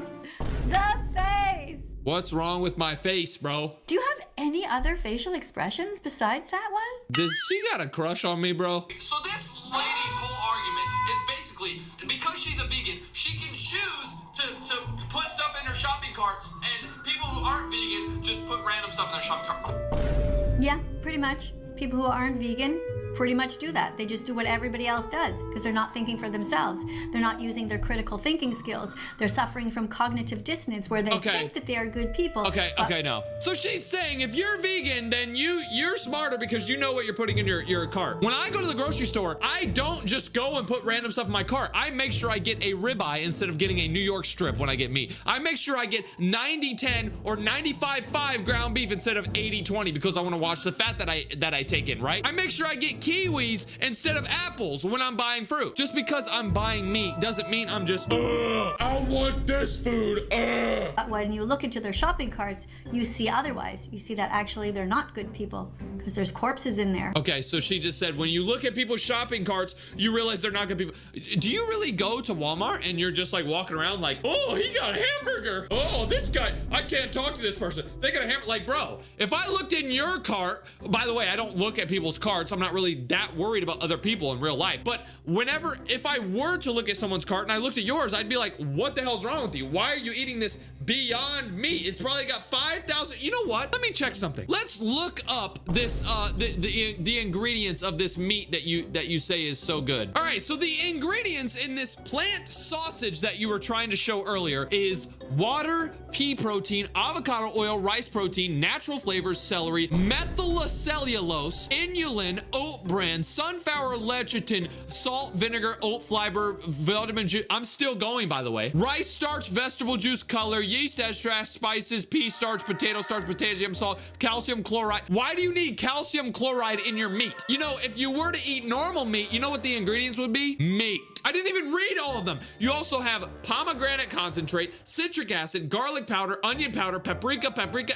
The face! What's wrong with my face, bro? Do you have any other facial expressions besides that one? Does she got a crush on me, bro? So this lady's whole argument is basically, because she's a vegan, she can choose to put stuff in her shopping cart, and people who aren't vegan just put random stuff in their shopping cart. Yeah, pretty much. People who aren't vegan pretty much do that. They just do what everybody else does because they're not thinking for themselves. They're not using their critical thinking skills. They're suffering from cognitive dissonance where they think that they are good people. Okay, no. So she's saying if you're vegan, then you're smarter because you know what you're putting in your cart. When I go to the grocery store, I don't just go and put random stuff in my cart. I make sure I get a ribeye instead of getting a New York strip when I get meat. I make sure I get 90-10 or 95-5 ground beef instead of 80-20 because I want to watch the fat that I take in, right? I make sure I get kiwis instead of apples when I'm buying fruit. Just because I'm buying meat doesn't mean I'm just, I want this food, But when you look into their shopping carts, you see otherwise. You see that actually they're not good people because there's corpses in there. Okay, so she just said when you look at people's shopping carts, you realize they're not good people. Do you really go to Walmart and you're just like walking around like, oh, he got a hamburger. Oh, this guy, I can't talk to this person. They got a hamburger. Like, bro, if I looked in your cart, by the way, I don't look at people's carts. I'm not really that worried about other people in real life. But if I were to look at someone's cart and I looked at yours, I'd be like, what the hell's wrong with you? Why are you eating this Beyond Meat? It's probably got 5,000. You know what? Let me check something. Let's look up this the ingredients of this meat that you say is so good. All right, so the ingredients in this plant sausage that you were trying to show earlier is water, pea protein, avocado oil, rice protein, natural flavors, celery, methylcellulose, inulin, oat bran, sunflower lecithin, salt, vinegar, oat fiber, vitamin juice. I'm still going, by the way. Rice starch, vegetable juice, color, yeast extract, spices, pea starch, potato starch, potassium salt, calcium chloride. Why do you need calcium chloride in your meat? You know, if you were to eat normal meat, you know what the ingredients would be? Meat. I didn't even read all of them. You also have pomegranate concentrate, citric acid, garlic powder, onion powder, paprika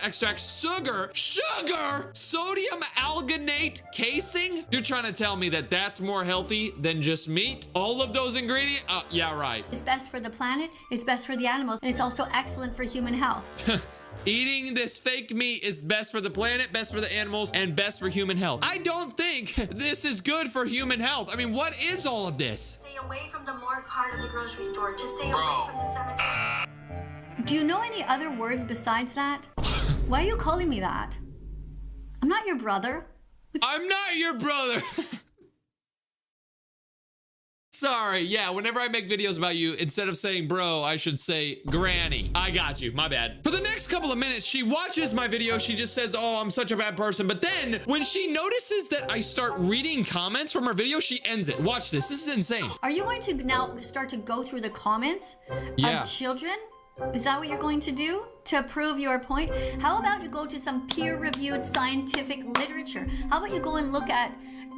extract, sugar, sodium alginate casing. You're trying to tell me that that's more healthy than just meat? All of those ingredients? Yeah, right. It's best for the planet, it's best for the animals, and it's also excellent for human health. Eating this fake meat is best for the planet, best for the animals, and best for human health. I don't think this is good for human health. I mean, what is all of this? Stay away from the morgue part of the grocery store. Just stay away from the cemetery. Do you know any other words besides that? Why are you calling me that? I'm not your brother. I'm not your brother. Sorry, yeah, whenever I make videos about you, instead of saying bro, I should say granny. I got you, my bad. For the next couple of minutes, she watches my video, she just says, oh, I'm such a bad person. But then, when she notices that I start reading comments from her video, she ends it. Watch this is insane. Are you going to now start to go through the comments of children? Is that what you're going to do to prove your point? How about you go to some peer-reviewed scientific literature? How about you go and look at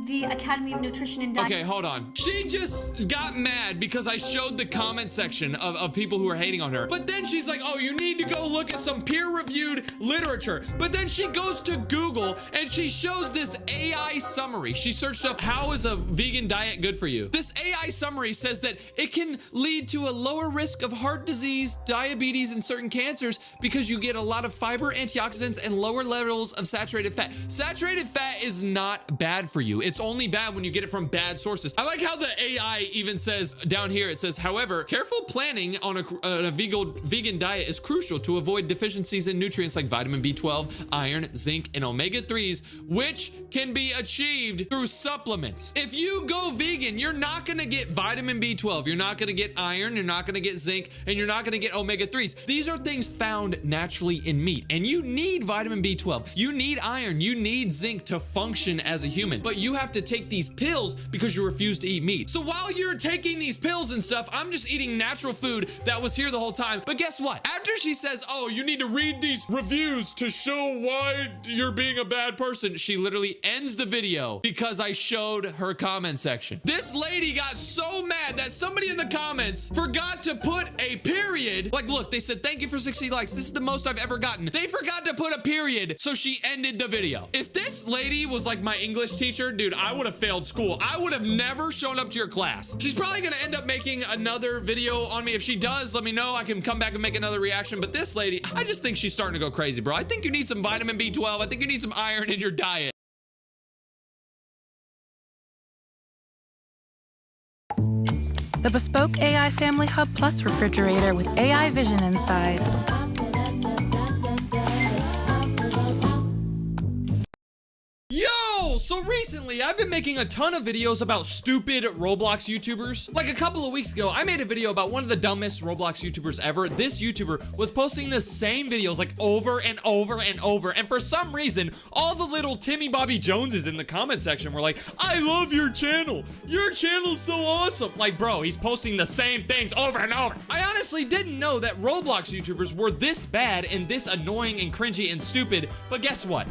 the Academy of Nutrition and Diet? Okay, hold on. She just got mad because I showed the comment section of people who are hating on her. But then she's like, oh, you need to go look at some peer-reviewed literature. But then she goes to Google and she shows this AI summary. She searched up, how is a vegan diet good for you? This AI summary says that it can lead to a lower risk of heart disease, diabetes, and certain cancers because you get a lot of fiber, antioxidants, and lower levels of saturated fat. Saturated fat is not bad for you. It's only bad when you get it from bad sources. I like how the AI even says down here, it says, however, careful planning on a vegan diet is crucial to avoid deficiencies in nutrients like vitamin B12, iron, zinc, and omega-3s, which can be achieved through supplements. If you go vegan, you're not gonna get vitamin B12, you're not gonna get iron, you're not gonna get zinc, and you're not gonna get omega-3s. These are things found naturally in meat, and you need vitamin B12, you need iron, you need zinc to function as a human, but you have to take these pills because you refuse to eat meat. So while you're taking these pills and stuff, I'm just eating natural food that was here the whole time. But guess what? After she says, oh, you need to read these reviews to show why you're being a bad person, she literally ends the video because I showed her comment section. This lady got so mad that somebody in the comments forgot to put a period. Like, look, they said, thank you for 60 likes. This is the most I've ever gotten. They forgot to put a period, so she ended the video. If this lady was like my English teacher, dude, I would have failed school. I would have never shown up to your class. She's probably gonna end up making another video on me. If she does, let me know. I can come back and make another reaction. But this lady, I just think she's starting to go crazy, bro. I think you need some vitamin B12. I think you need some iron in your diet. The bespoke AI Family Hub Plus refrigerator with AI Vision inside. Yo, so recently I've been making a ton of videos about stupid Roblox YouTubers. Like a couple of weeks ago, I made a video about one of the dumbest Roblox YouTubers ever. This YouTuber was posting the same videos like over and over and over. And for some reason, all the little Timmy Bobby Joneses in the comment section were like, I love your channel. Your channel's so awesome. Like, bro, he's posting the same things over and over. I honestly didn't know that Roblox YouTubers were this bad and this annoying and cringy and stupid. But guess what?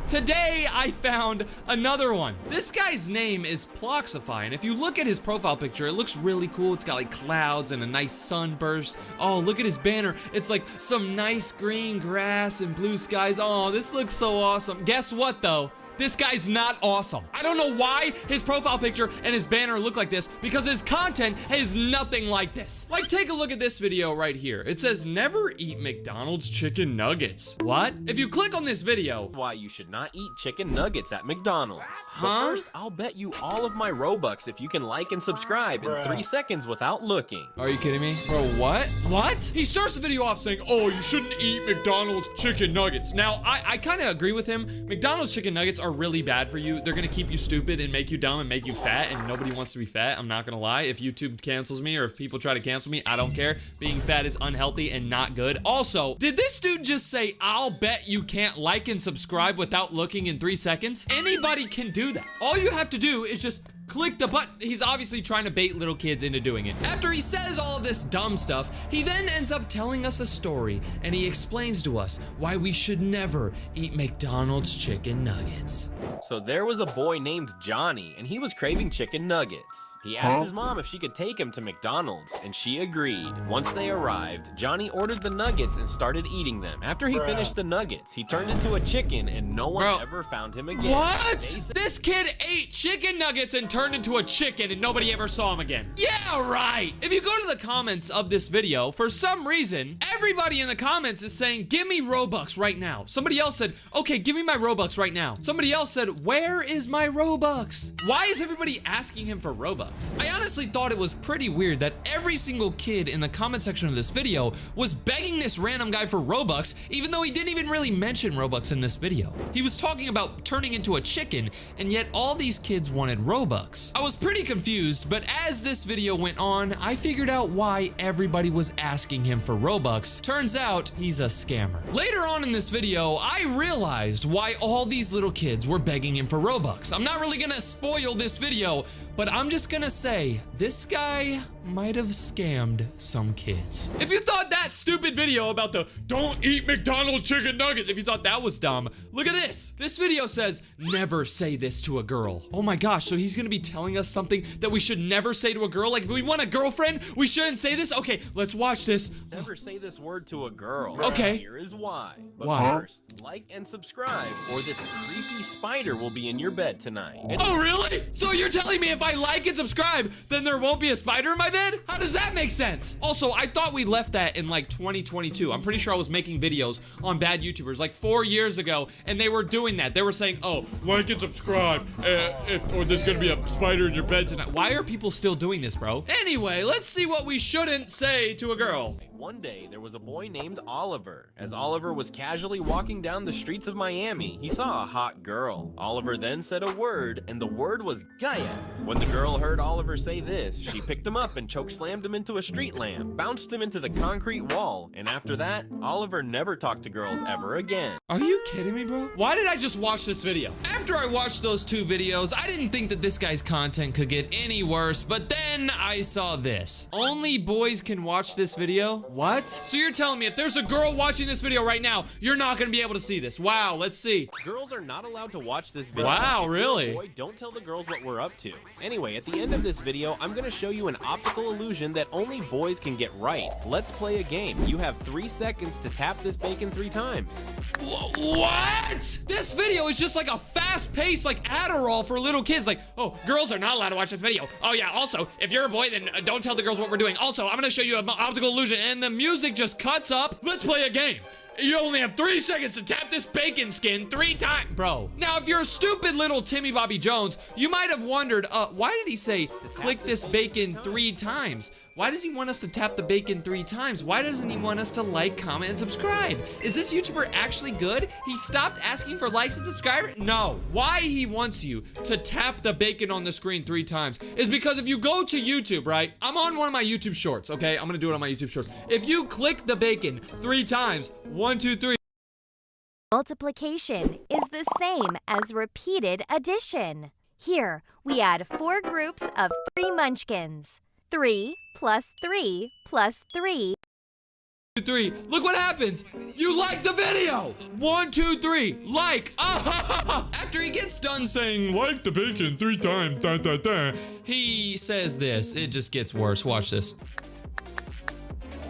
Today, I found another one. This guy's name is Ploxify, and if you look at his profile picture, it looks really cool. It's got like clouds and a nice sunburst. Oh, look at his banner. It's like some nice green grass and blue skies. Oh, this looks so awesome. Guess what, though? This guy's not awesome. I don't know why his profile picture and his banner look like this, because his content is nothing like this. Like, take a look at this video right here. It says, never eat McDonald's chicken nuggets. What? If you click on this video, why you should not eat chicken nuggets at McDonald's. Huh? But first, I'll bet you all of my Robux if you can like and subscribe in 3 seconds without looking. Are you kidding me? Bro, what? What? He starts the video off saying, oh, you shouldn't eat McDonald's chicken nuggets. Now, I kind of agree with him. McDonald's chicken nuggets are really bad for you. They're gonna keep you stupid and make you dumb and make you fat, and nobody wants to be fat. I'm not gonna lie. If YouTube cancels me or if people try to cancel me, I don't care. Being fat is unhealthy and not good. Also, did this dude just say, I'll bet you can't like and subscribe without looking in 3 seconds? Anybody can do that. All you have to do is just click the button. He's obviously trying to bait little kids into doing it. After he says all of this dumb stuff, he then ends up telling us a story, and he explains to us why we should never eat McDonald's chicken nuggets. So there was a boy named Johnny, and he was craving chicken nuggets. He asked his mom if she could take him to McDonald's, and she agreed. Once they arrived, Johnny ordered the nuggets and started eating them. After he finished the nuggets, he turned into a chicken, and no one ever found him again. What? This kid ate chicken nuggets and turned into a chicken, and nobody ever saw him again. Yeah, right. If you go to the comments of this video, for some reason, everybody in the comments is saying, give me Robux right now. Somebody else said, okay, give me my Robux right now. Somebody else said, where is my Robux? Why is everybody asking him for Robux? I honestly thought it was pretty weird that every single kid in the comment section of this video was begging this random guy for Robux, even though he didn't even really mention Robux in this video. He was talking about turning into a chicken, and yet all these kids wanted Robux. I was pretty confused, but as this video went on, I figured out why everybody was asking him for Robux. Turns out, he's a scammer. Later on in this video, I realized why all these little kids were begging him for Robux. I'm not really gonna spoil this video, but I'm just gonna say, this guy might have scammed some kids. If you thought that stupid video about the don't eat McDonald's chicken nuggets, if you thought that was dumb, look at this. This video says, never say this to a girl. Oh my gosh, so he's gonna be telling us something that we should never say to a girl? Like, if we want a girlfriend, we shouldn't say this? Okay, let's watch this. Never say this word to a girl. Okay. Here is why. But Why? first, like and subscribe, or this creepy spider will be in your bed tonight. Oh, really? So you're telling me if I like and subscribe, then there won't be a spider in my bed? How does that make sense? Also, I thought we left that in like 2022. I'm pretty sure I was making videos on bad YouTubers like 4 years ago, and they were doing that. They were saying, oh, like and subscribe, or there's gonna be a spider in your bed tonight. Why are people still doing this, bro? Anyway, let's see what we shouldn't say to a girl. One day, there was a boy named Oliver. As Oliver was casually walking down the streets of Miami, he saw a hot girl. Oliver then said a word, and the word was Gaia. When the girl heard Oliver say this, she picked him up and choke-slammed him into a street lamp, bounced him into the concrete wall, and after that, Oliver never talked to girls ever again. Are you kidding me, bro? Why did I just watch this video? After I watched those 2 videos, I didn't think that this guy's content could get any worse, but then I saw this. Only boys can watch this video? What? So you're telling me if there's a girl watching this video right now, you're not gonna be able to see this. Wow, let's see. Girls are not allowed to watch this video. Wow, really? Boy, don't tell the girls what we're up to. Anyway, at the end of this video, I'm gonna show you an optical illusion that only boys can get right. Let's play a game. You have 3 seconds to tap this bacon 3 times. What? This video is just like a fast-paced like Adderall for little kids. Like, oh, girls are not allowed to watch this video. Oh yeah, also, if you're a boy, then don't tell the girls what we're doing. Also, I'm gonna show you an optical illusion, and the music just cuts up. Let's play a game. You only have 3 seconds to tap this bacon skin 3 times. Bro, now if you're a stupid little Timmy Bobby Jones, you might have wondered, why did he say click this bacon 3 times? Why does he want us to tap the bacon 3 times? Why doesn't he want us to like, comment, and subscribe? Is this YouTuber actually good? He stopped asking for likes and subscribers? No. Why he wants you to tap the bacon on the screen 3 times is because if you go to YouTube, right? I'm on one of my YouTube shorts, okay? I'm gonna do it on my YouTube shorts. If you click the bacon 3 times, 1, 2, 3. Multiplication is the same as repeated addition. Here, we add 4 groups of 3 munchkins. 3 plus 3 plus 3. 3. Look what happens. You like the video. 1, 2, 3. Like. After he gets done saying like the bacon 3 times, he says this. It just gets worse. Watch this.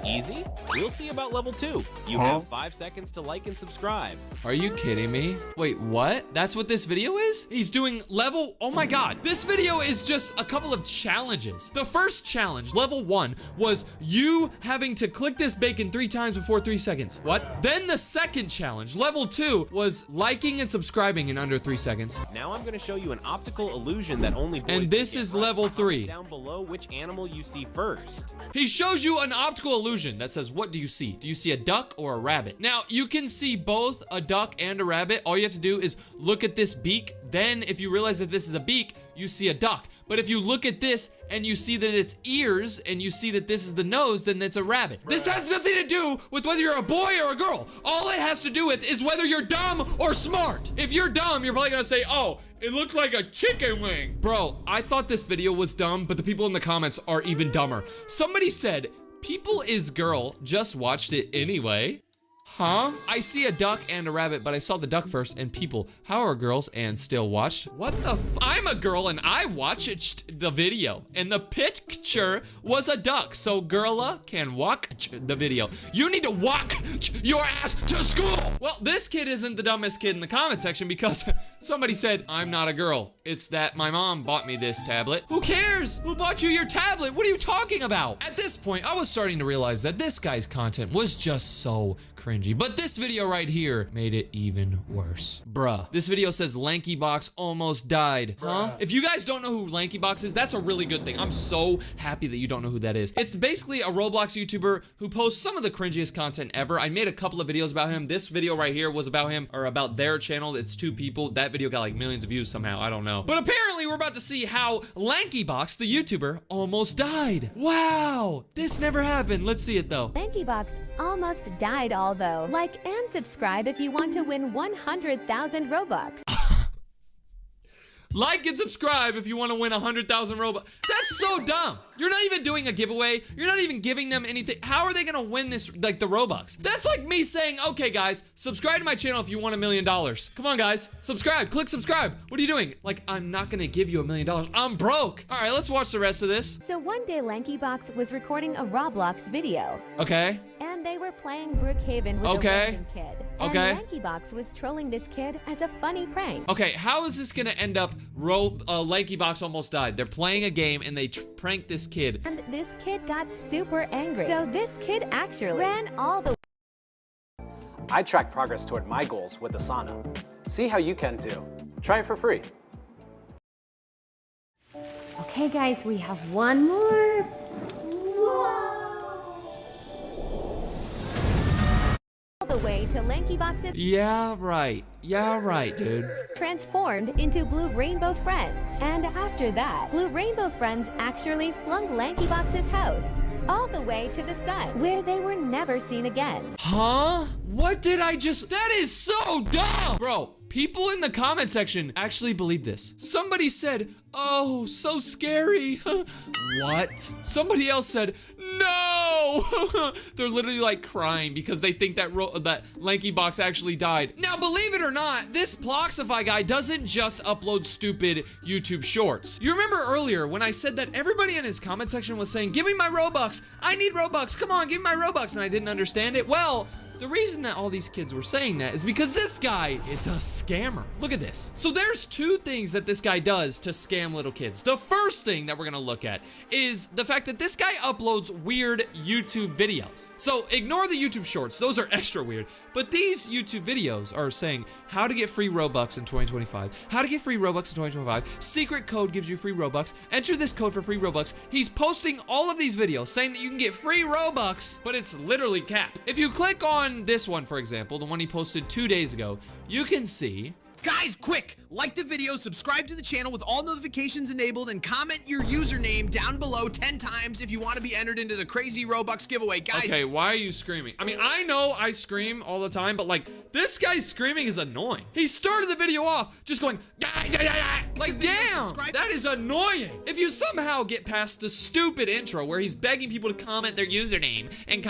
Easy? We'll see about level 2. You have 5 seconds to like and subscribe. Are you kidding me? Wait, what? That's what this video is? He's doing level, oh my God. This video is just a couple of challenges. The first challenge, level 1, was you having to click this bacon 3 times before 3 seconds. What? Then the second challenge, level 2, was liking and subscribing in under 3 seconds. Now I'm gonna show you an optical illusion that only boys and this is level 3. Down below which animal you see first. He shows you an optical illusion that says, what do you see? Do you see a duck or a rabbit? Now, you can see both a duck and a rabbit. All you have to do is look at this beak. Then, if you realize that this is a beak, you see a duck. But if you look at this and you see that it's ears and you see that this is the nose, then it's a rabbit. This has nothing to do with whether you're a boy or a girl. All it has to do with is whether you're dumb or smart. If you're dumb, you're probably gonna say, oh, it looked like a chicken wing. Bro, I thought this video was dumb, but the people in the comments are even dumber. Somebody said, people is girl, just watched it anyway. Huh? I see a duck and a rabbit, but I saw the duck first and people. How are girls and still watched? What the f— I'm a girl and I watched the video. And the picture was a duck, so girla can watch the video. You need to walk your ass to school! Well, this kid isn't the dumbest kid in the comment section because somebody said, I'm not a girl. It's that my mom bought me this tablet. Who cares? Who bought you your tablet? What are you talking about? At this point, I was starting to realize that this guy's content was just so cringy. But this video right here made it even worse. Bruh. This video says LankyBox almost died. Huh? If you guys don't know who LankyBox is, that's a really good thing. I'm so happy that you don't know who that is. It's basically a Roblox YouTuber who posts some of the cringiest content ever. I made a couple of videos about him. This video right here was about him, or about their channel. It's 2 people. That video got like millions of views somehow. I don't know. But apparently we're about to see how LankyBox, the YouTuber, almost died. Wow. This never happened. Let's see it though. LankyBox almost died, although. Like and subscribe if you want to win 100,000 Robux. Like and subscribe if you want to win 100,000 Robux. That's so dumb. You're not even doing a giveaway. You're not even giving them anything. How are they gonna win this, like the Robux? That's like me saying, okay guys, subscribe to my channel if you want $1 million. Come on guys, subscribe, click subscribe. What are you doing? Like, I'm not gonna give you $1 million. I'm broke. All right, let's watch the rest of this. So one day LankyBox was recording a Roblox video. Okay. And they were playing Brookhaven with a random kid. Okay. And LankyBox was trolling this kid as a funny prank. Okay, how is this gonna end up? LankyBox almost died. They're playing a game and they pranked this kid. And this kid got super angry. So this kid actually ran all the— I track progress toward my goals with Asana. See how you can too. Try it for free. Okay guys, we have one more. to Lanky Box's Yeah, right, dude. transformed into Blue Rainbow Friends. And after that, Blue Rainbow Friends actually flung Lanky Box's house all the way to the sun, where they were never seen again. Huh? What did I just... That is so dumb! Bro, people in the comment section actually believe this. Somebody said, oh, so scary. What? Somebody else said, no! They're literally like crying because they think that Lanky Box actually died. Now, believe it or not, this Ploxify guy doesn't just upload stupid YouTube shorts. You remember earlier when I said that everybody in his comment section was saying, give me my Robux. I need Robux. Come on, give me my Robux. And I didn't understand it. Well, the reason that all these kids were saying that is because this guy is a scammer. Look at this. So there's two things that this guy does to scam little kids. The first thing that we're gonna look at is the fact that this guy uploads weird YouTube videos. So ignore the YouTube shorts, those are extra weird. But these YouTube videos are saying how to get free Robux in 2025, how to get free Robux in 2025, secret code gives you free Robux, enter this code for free Robux. He's posting all of these videos saying that you can get free Robux, but it's literally cap. If you click on this one, for example, the one he posted 2 days ago, you can see... Guys, quick! Like the video, subscribe to the channel with all notifications enabled, and comment your username down below 10 times if you want to be entered into the crazy Robux giveaway. Guys. Okay, why are you screaming? I mean, I know I scream all the time, but like, this guy's screaming is annoying. He started the video off just going, like, damn, that is annoying. If you somehow get past the stupid intro where he's begging people to comment their username and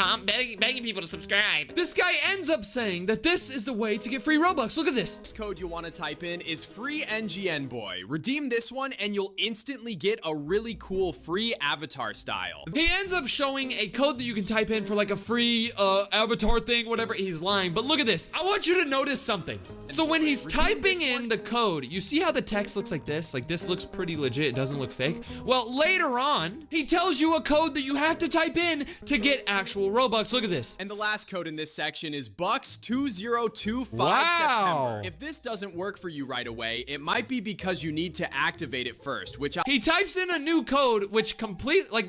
begging people to subscribe, this guy ends up saying that this is the way to get free Robux. Look at this. This code you want to type in is free NGN boy. Redeem this one and you'll instantly get a really cool free avatar style. He ends up showing a code that you can type in for like a free avatar thing, whatever. He's lying, but look at this. I want you to notice something. So when he's typing in the code, you see how the text looks like this? Like this looks pretty legit, it doesn't look fake. Well, later on, he tells you a code that you have to type in to get actual Robux. Look at this. And the last code in this section is Bucks2025 Wow. September. If this doesn't work for you right away, it might be because you need to activate it first, which he types in a new code which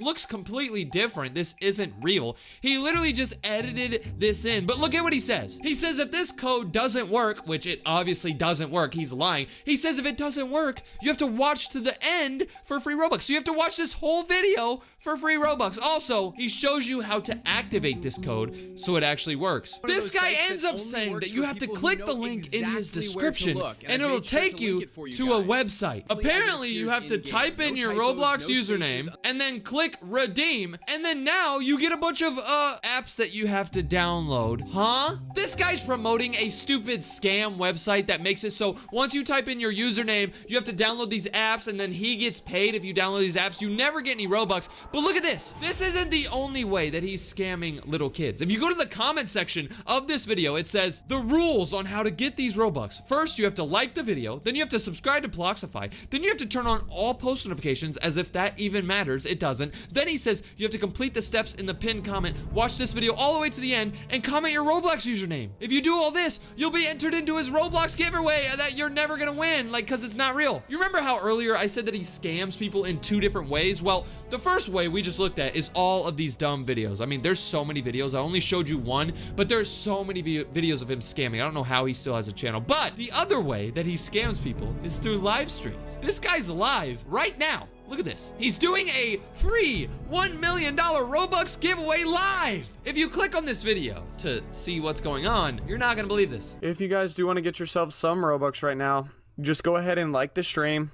looks completely different. This isn't real. He literally just edited this in. But look at what he says. He says if this code doesn't work, which it obviously doesn't work, he's lying. He says if it doesn't work, you have to watch to the end for free Robux. So you have to watch this whole video for free Robux. Also, he shows you how to activate this code so it actually works. This guy ends up saying that you have to click the link in his description and it'll take you to a website. Apparently, you have to type in your Roblox username and then click redeem, and then now you get a bunch of apps that you have to download. Huh? This guy's promoting a stupid scam website that makes it so once you type in your username, you have to download these apps, and then he gets paid if you download these apps. You never get any Robux. But look at this. This isn't the only way that he's scamming little kids. If you go to the comment section of this video, it says the rules on how to get these Robux. First, you have to like the video, then you have to subscribe to Ploxify, then you have to turn on all post notifications as if that even matters. It doesn't. Then he says you have to complete the steps in the pinned comment, watch this video all the way to the end, and comment your Roblox username. If you do all this, you'll be entered into his Roblox giveaway that you're never gonna win, like, cause it's not real. You remember how earlier I said that he scams people in 2 different ways? Well, the first way we just looked at is all of these dumb videos. I mean, there's so many videos. I only showed you one, but there's so many videos of him scamming. I don't know how he still has a channel. But the other way that he scams people is through live streams. This guy's live right now. Look at this. He's doing a free $1 million Robux giveaway live. If you click on this video to see what's going on, you're not gonna believe this. If you guys do want to get yourself some Robux right now, just go ahead and like the stream,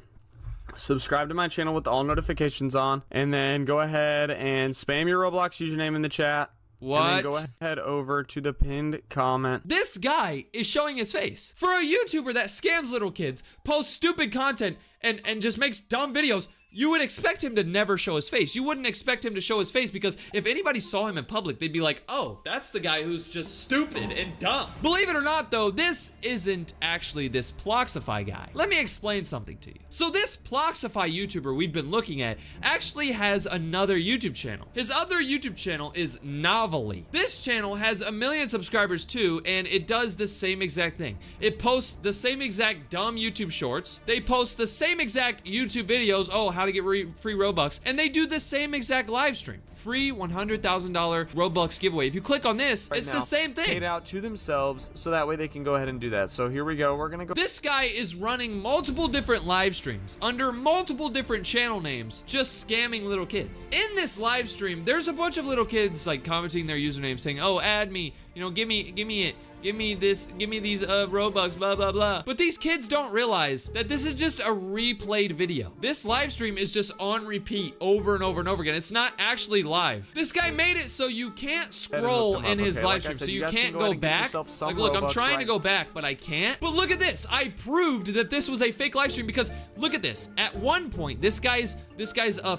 subscribe to my channel with all notifications on, and then go ahead and spam your Roblox username in the chat. What? And then go ahead over to the pinned comment. This guy is showing his face. For a YouTuber that scams little kids, posts stupid content, and just makes dumb videos, you would expect him to never show his face. You wouldn't expect him to show his face because if anybody saw him in public, they'd be like, oh, that's the guy who's just stupid and dumb. Believe it or not, though, this isn't actually this Ploxify guy. Let me explain something to you. So this Ploxify YouTuber we've been looking at actually has another YouTube channel. His other YouTube channel is Novelly. This channel has 1 million subscribers too, and it does the same exact thing. It posts the same exact dumb YouTube shorts. They post the same exact YouTube videos. Oh, how how to get free Robux, and they do the same exact live stream. Free $100,000 Robux giveaway. If you click on this, it's the same thing. Paid out to themselves, so that way they can go ahead and do that. So here we go. We're gonna go. This guy is running multiple different live streams under multiple different channel names, just scamming little kids. In this live stream, there's a bunch of little kids like commenting their username saying, "Oh, add me, you know, give me it. Give me this, give me these Robux, blah, blah, blah." But these kids don't realize that this is just a replayed video. This live stream is just on repeat over and over and over again. It's not actually live. This guy made it so you can't scroll in his live stream, so you can't go back. Like, look, I'm trying to go back, but I can't. But look at this. I proved that this was a fake live stream because look at this. At one point, this guy's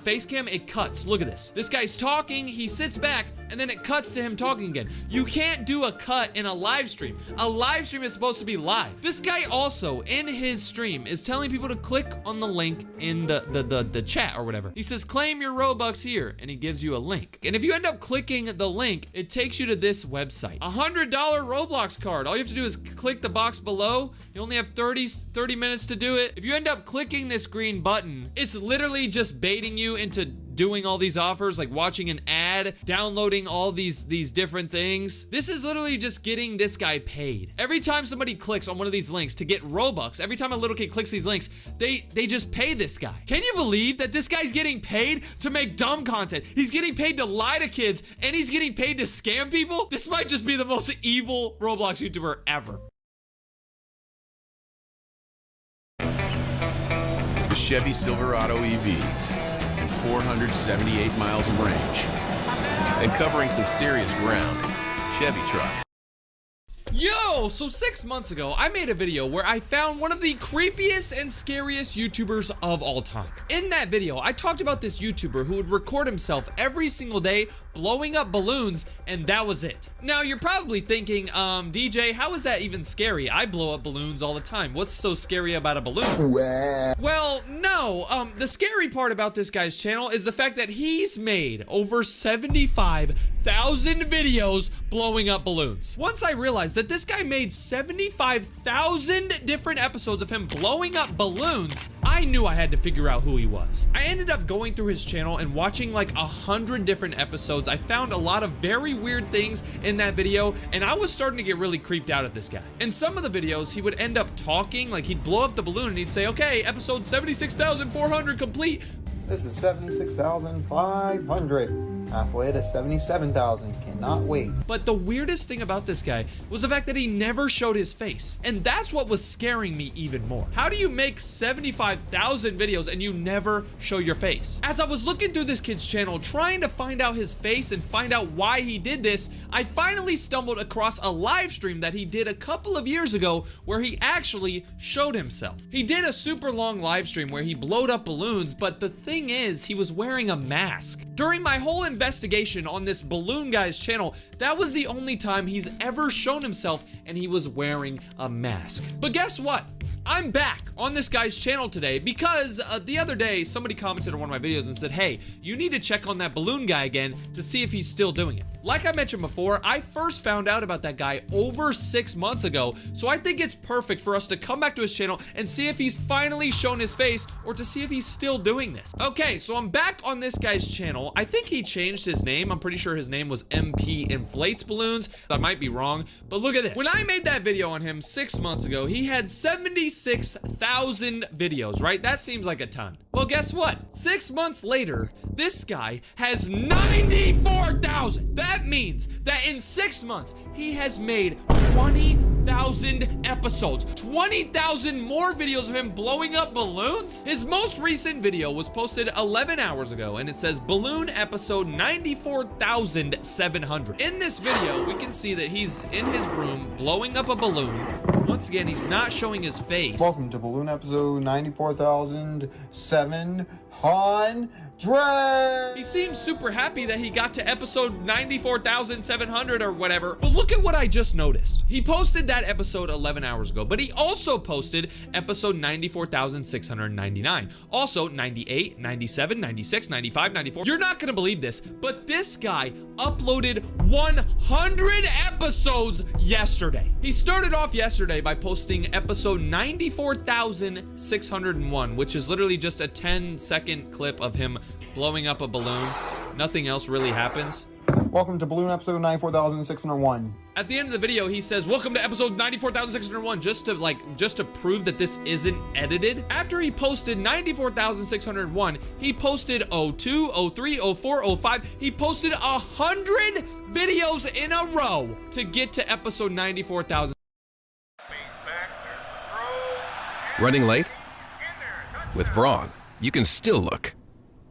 face cam, it cuts. Look at this. This guy's talking, he sits back, and then it cuts to him talking again. You can't do a cut in a live stream. A live stream is supposed to be live. This guy also, in his stream, is telling people to click on the link in the chat or whatever. He says, claim your Robux here, and he gives you a link. And if you end up clicking the link, it takes you to this website. $100 Roblox card. All you have to do is click the box below. You only have 30 minutes to do it. If you end up clicking this green button, it's literally just baiting you into doing all these offers, like watching an ad, downloading all these different things. This is literally just getting this guy paid. Every time somebody clicks on one of these links to get Robux, every time a little kid clicks these links, they just pay this guy. Can you believe that this guy's getting paid to make dumb content? He's getting paid to lie to kids, and he's getting paid to scam people? This might just be the most evil Roblox YouTuber ever. The Chevy Silverado EV. 478 miles of range and covering some serious ground. Chevy trucks. Yo, so 6 months ago, I made a video where I found one of the creepiest and scariest YouTubers of all time. In that video, I talked about this YouTuber who would record himself every single day blowing up balloons, and that was it. Now, you're probably thinking, DJ, how is that even scary? I blow up balloons all the time. What's so scary about a balloon? Well, no. The scary part about this guy's channel is the fact that he's made over 75,000 videos blowing up balloons. Once I realized that this guy made 75,000 different episodes of him blowing up balloons, I knew I had to figure out who he was. I ended up going through his channel and watching like 100 different episodes. I found a lot of very weird things in that video, and I was starting to get really creeped out at this guy. In some of the videos, he would end up talking, like he'd blow up the balloon and he'd say, okay, episode 76,400 complete. This is 76,500. Halfway to 77,000. Cannot wait. But the weirdest thing about this guy was the fact that he never showed his face. And that's what was scaring me even more. How do you make 75,000 videos and you never show your face? As I was looking through this kid's channel, trying to find out his face and find out why he did this, I finally stumbled across a live stream that he did a couple of years ago where he actually showed himself. He did a super long live stream where he blowed up balloons, but the thing is, he was wearing a mask. During my whole investigation on this balloon guy's channel, that was the only time he's ever shown himself, and he was wearing a mask. But guess what? I'm back on this guy's channel today because the other day somebody commented on one of my videos and said, hey, you need to check on that balloon guy again to see if he's still doing it. Like I mentioned before, I first found out about that guy over 6 months ago, so I think it's perfect for us to come back to his channel and see if he's finally shown his face or to see if he's still doing this. Okay, so I'm back on this guy's channel. I think he changed his name. I'm pretty sure his name was MP Inflates Balloons. I might be wrong, but look at this. When I made that video on him 6 months ago, he had 76,000 videos, right? That seems like a ton. Well, guess what? 6 months later, this guy has 94,000. That means that in 6 months, he has made 20,000 episodes. 20,000 more videos of him blowing up balloons? His most recent video was posted 11 hours ago, and it says balloon episode 94,700. In this video, we can see that he's in his room blowing up a balloon. Once again, he's not showing his face. Welcome to balloon episode 94,700. He seems super happy that he got to episode 94,700 or whatever. But look at what I just noticed. He posted that episode 11 hours ago, but he also posted episode 94,699. Also 98, 97, 96, 95, 94. You're not gonna believe this, but this guy uploaded 100 episodes yesterday. He started off yesterday by posting episode 94,601, which is literally just a 10-second 2-second clip of him blowing up a balloon. Nothing else really happens. Welcome to balloon episode 94,601. At the end of the video, he says, welcome to episode 94,601, just to prove that this isn't edited. After he posted 94,601, he posted 02, 03, 04, 05. He posted 100 videos in a row to get to episode 94,000. Running late? With Braun, you can still look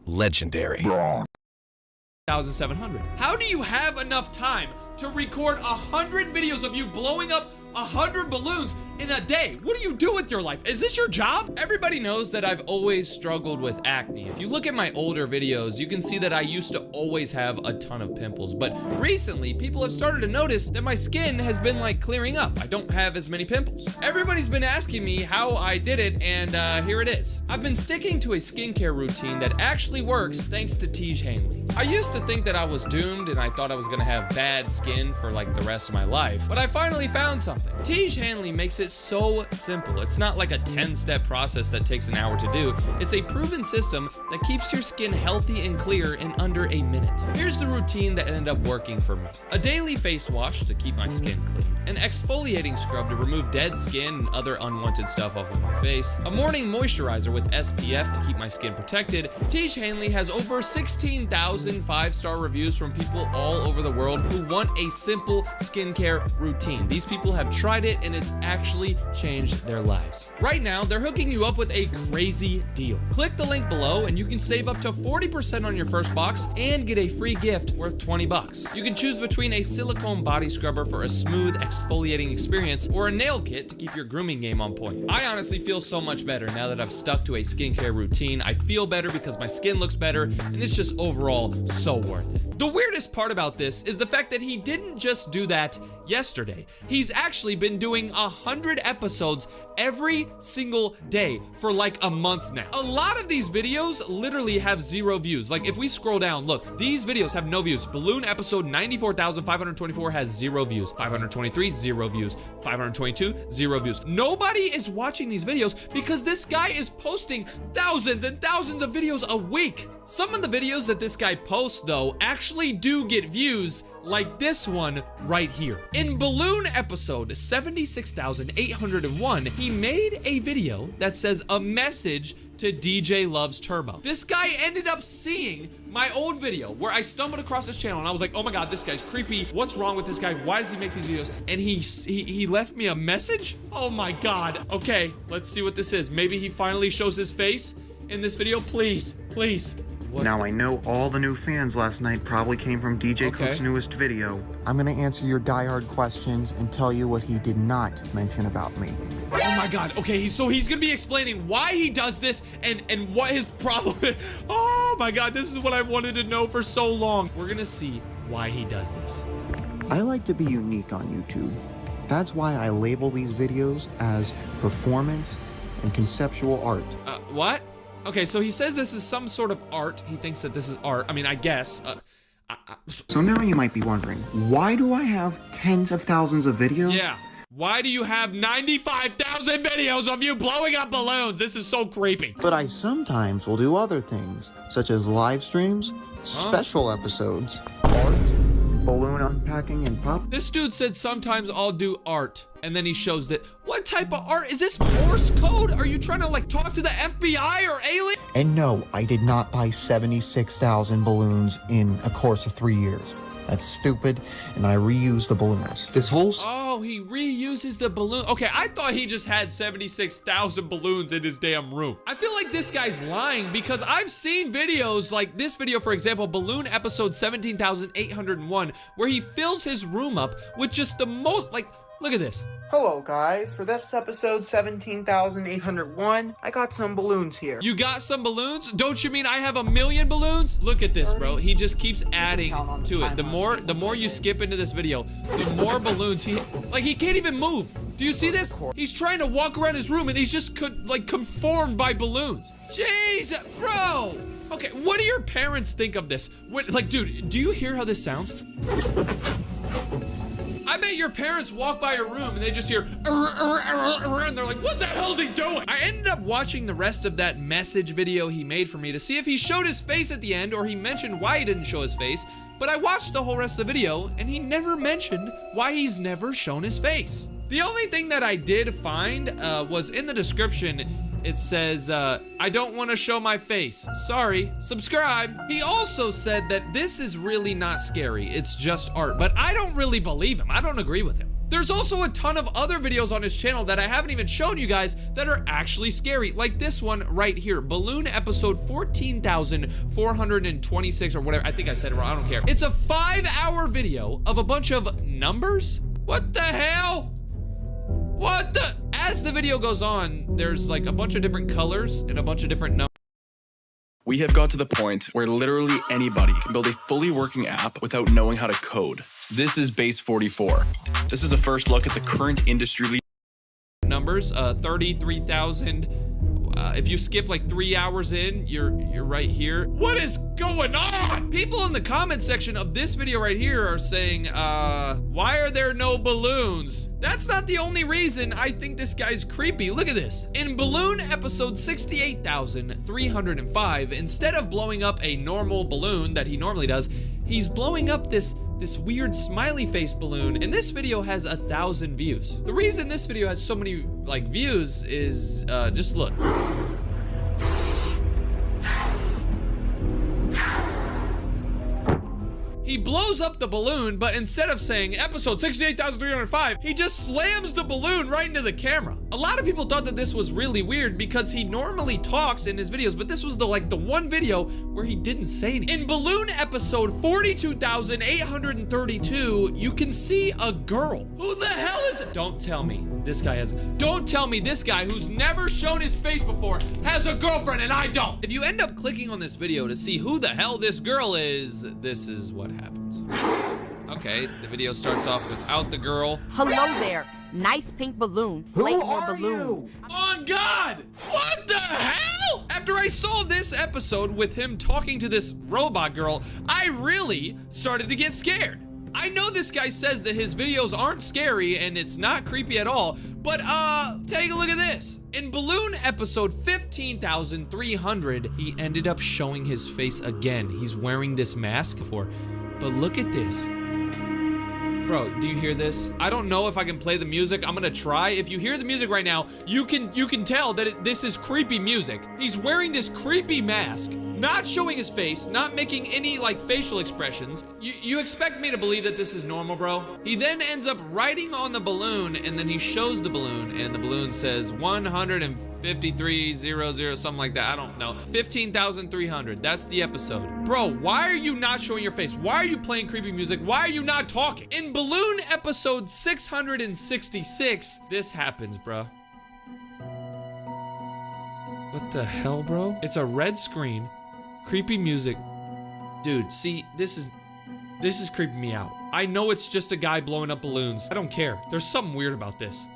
legendary. 1,700. How do you have enough time to record 100 videos of you blowing up 100 balloons in a day? What do you do with your life? Is this your job? Everybody knows that I've always struggled with acne. If you look at my older videos, you can see that I used to always have a ton of pimples, but recently people have started to notice that my skin has been like clearing up. I don't have as many pimples. Everybody's been asking me how I did it, and here it is. I've been sticking to a skincare routine that actually works thanks to Tej Hanley. I used to think that I was doomed and I thought I was gonna have bad skin for like the rest of my life, but I finally found something. Tej Hanley makes it so simple. It's not like a 10-step process that takes an hour to do. It's a proven system that keeps your skin healthy and clear in under a minute. Here's the routine that ended up working for me. A daily face wash to keep my skin clean. An exfoliating scrub to remove dead skin and other unwanted stuff off of my face. A morning moisturizer with SPF to keep my skin protected. Tej Hanley has over 16,000 5-star reviews from people all over the world who want a simple skincare routine. These people have tried it and it's actually changed their lives. Right now, they're hooking you up with a crazy deal. Click the link below and you can save up to 40% on your first box and get a free gift worth 20 bucks. You can choose between a silicone body scrubber for a smooth exfoliating experience or a nail kit to keep your grooming game on point. I honestly feel so much better now that I've stuck to a skincare routine. I feel better because my skin looks better and it's just overall so worth it. The weirdest part about this is the fact that he didn't just do that yesterday. He's actually been doing 100 episodes every single day for like a month now. A lot of these videos literally have 0 views. Like if we scroll down, look, these videos have no views. Balloon episode 94,524 has 0 views. 523, 0 views. 522, 0 views. Nobody is watching these videos because this guy is posting thousands and thousands of videos a week. Some of the videos that this guy posts, though, actually do get views, like this one right here. In Balloon episode 76,801, he made a video that says a message to DJ Loves Turbo. This guy ended up seeing my old video where I stumbled across his channel and I was like, oh my God, this guy's creepy. What's wrong with this guy? Why does he make these videos? And he left me a message? Oh my God. Okay, let's see what this is. Maybe he finally shows his face in this video. Please, please. What? Now I know all the new fans last night probably came from DJ Cook's newest video. I'm gonna answer your diehard questions and tell you what he did not mention about me. Oh my God, okay, so he's gonna be explaining why he does this and what his problem is. Oh my God, this is what I wanted to know for so long. We're gonna see why he does this. I like to be unique on YouTube. That's why I label these videos as performance and conceptual art. What? Okay, so he says this is some sort of art. He thinks that this is art. I mean, I guess. So now you might be wondering, why do I have tens of thousands of videos? Yeah. Why do you have 95,000 videos of you blowing up balloons? This is so creepy. But I sometimes will do other things, such as live streams, special episodes, art, balloon unpacking, and pop. This dude said sometimes I'll do art. And then he shows that. What type of art? Is this Morse code? Are you trying to like talk to the FBI or alien? And no, I did not buy 76,000 balloons in a course of 3 years. That's stupid, and I reused the ballooners. This whole... Oh, he reuses the balloon. Okay, I thought he just had 76,000 balloons in his damn room. I feel like this guy's lying because I've seen videos like this video, for example, Balloon episode 17,801, where he fills his room up with just the most, like, look at this. Hello guys, for this episode 17,801, I got some balloons here. You got some balloons? Don't you mean I have 1,000,000 balloons? Look at this, bro. He just keeps adding to it. The more you skip into this video, the more balloons he can't even move. Do you see this? He's trying to walk around his room and he's just conformed by balloons. Jeez, bro. Okay, what do your parents think of this? Like, dude, do you hear how this sounds? I bet your parents walk by your room and they just hear, and they're like, what the hell is he doing? I ended up watching the rest of that message video he made for me to see if he showed his face at the end or he mentioned why he didn't show his face. But I watched the whole rest of the video and he never mentioned why he's never shown his face. The only thing that I did find was in the description. It says, I don't want to show my face. Sorry, subscribe. He also said that this is really not scary. It's just art, but I don't really believe him. I don't agree with him. There's also a ton of other videos on his channel that I haven't even shown you guys that are actually scary, like this one right here, Balloon episode 14,426 or whatever. I think I said it wrong, I don't care. It's a 5-hour video of a bunch of numbers. What the hell? What the? As the video goes on, there's like a bunch of different colors and a bunch of different numbers. We have got to the point where literally anybody can build a fully working app without knowing how to code. This is Base 44. This is a first look at the current industry numbers, 33,000. If you skip like 3 hours in, you're right here. What is going on? People in the comment section of this video right here are saying, why are there no balloons? That's not the only reason I think this guy's creepy. Look at this. In Balloon episode 68,305, instead of blowing up a normal balloon that he normally does, he's blowing up this weird smiley face balloon, and this video has 1,000 views. The reason this video has so many like views is just look. He blows up the balloon, but instead of saying episode 68,305, he just slams the balloon right into the camera. A lot of people thought that this was really weird because he normally talks in his videos, but this was the one video where he didn't say anything. In Balloon episode 42,832, you can see a girl. Who the hell is it? Don't tell me this guy who's never shown his face before has a girlfriend and I don't. If you end up clicking on this video to see who the hell this girl is, this is what happens. Okay, the video starts off without the girl. Hello there. Nice pink balloon. Flake more balloons. Oh God! What the hell? After I saw this episode with him talking to this robot girl, I really started to get scared. I know this guy says that his videos aren't scary and it's not creepy at all, but take a look at this. In Balloon episode 15,300, he ended up showing his face again. He's wearing this mask but look at this. Bro, do you hear this? I don't know if I can play the music. I'm gonna try. If you hear the music right now, you can tell that this is creepy music. He's wearing this creepy mask, not showing his face, not making any like facial expressions. You expect me to believe that this is normal, bro? He then ends up writing on the balloon, and then he shows the balloon, and the balloon says 153,000, something like that. I don't know. 15,300. That's the episode. Bro, why are you not showing your face? Why are you playing creepy music? Why are you not talking? In Balloon episode 666, this happens, bro. What the hell, bro? It's a red screen, creepy music. Dude, see, this is creeping me out. I know it's just a guy blowing up balloons. I don't care. There's something weird about this.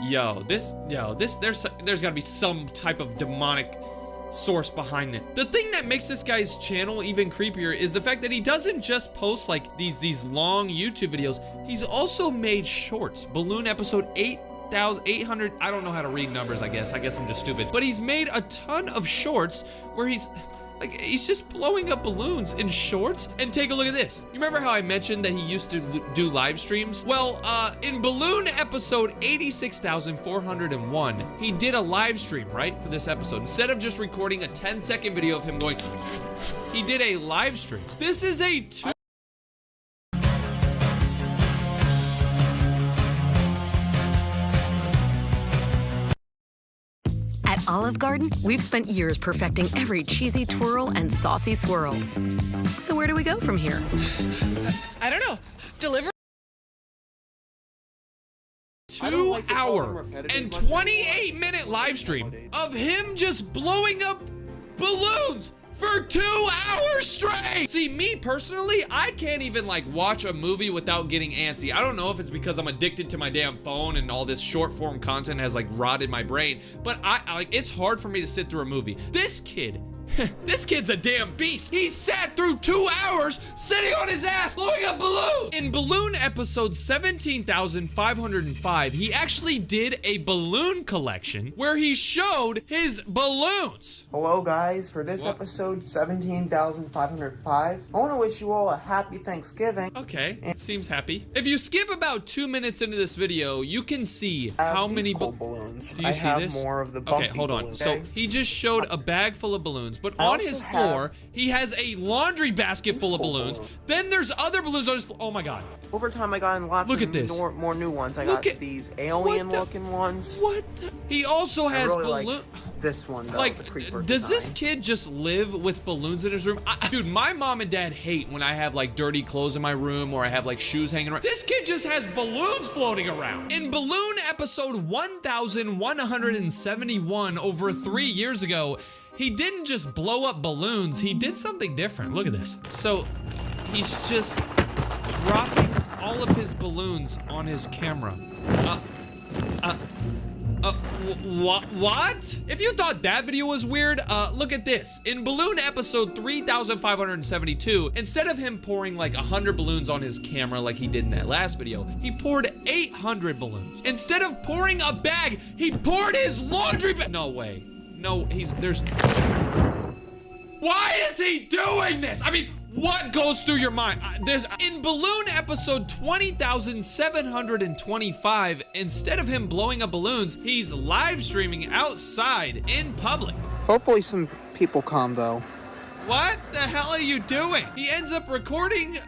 There's gotta be some type of demonic source behind it. The thing that makes this guy's channel even creepier is the fact that he doesn't just post like these long YouTube videos. He's also made shorts. Balloon episode 8,800. I don't know how to read numbers, I guess I'm just stupid. But he's made a ton of shorts where he's just blowing up balloons in shorts. And take a look at this. You remember how I mentioned that he used to do live streams? Well, in Balloon episode 86,401, he did a live stream, right, for this episode. Instead of just recording a 10-second video of him going, he did a live stream. This is a At Olive Garden, we've spent years perfecting every cheesy twirl and saucy swirl. So where do we go from here? I don't know. Deliver. 2-hour and 28-minute live stream of him just blowing up balloons for 2 hours straight. See, me personally, I can't even like watch a movie without getting antsy. I don't know if it's because I'm addicted to my damn phone and all this short form content has like rotted my brain, but I it's hard for me to sit through a movie. This kid This kid's a damn beast. He sat through 2 hours sitting on his ass blowing a balloon. In balloon episode 17,505, he actually did a balloon collection where he showed his balloons. Hello guys, for this episode 17,505, I want to wish you all a happy Thanksgiving. Okay, it seems happy. If you skip about 2 minutes into this video, you can see how many balloons. Do you see this? More of the okay, hold on. balloons. So he just showed a bag full of balloons, but on his floor, he has a laundry basket full of balloons. Then there's other balloons on his floor. Oh my God. Over time, I got lots of more new ones. I got these alien-looking ones. What? He also has really balloons. like this one, though, like, the creeper does this design. kid just live with balloons in his room? Dude, my mom and dad hate when I have like dirty clothes in my room or I have like shoes hanging around. This kid just has balloons floating around. In balloon episode 1171 over 3 years ago, he didn't just blow up balloons, he did something different. Look at this. So he's just dropping all of his balloons on his camera. What? If you thought that video was weird, look at this. In balloon episode 3,572, instead of him pouring like 100 balloons on his camera like he did in that last video, he poured 800 balloons. Instead of pouring a bag, he poured his laundry bag. No way. No, why is he doing this? I mean, what goes through your mind? In balloon episode 20,725, instead of him blowing up balloons, he's live streaming outside in public. Hopefully some people come, though. What the hell are you doing? He ends up recording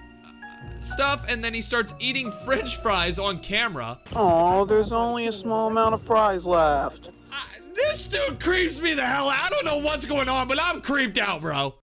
stuff and then he starts eating French fries on camera. Oh, there's only a small amount of fries left. This dude creeps me the hell out. I don't know what's going on, but I'm creeped out, bro.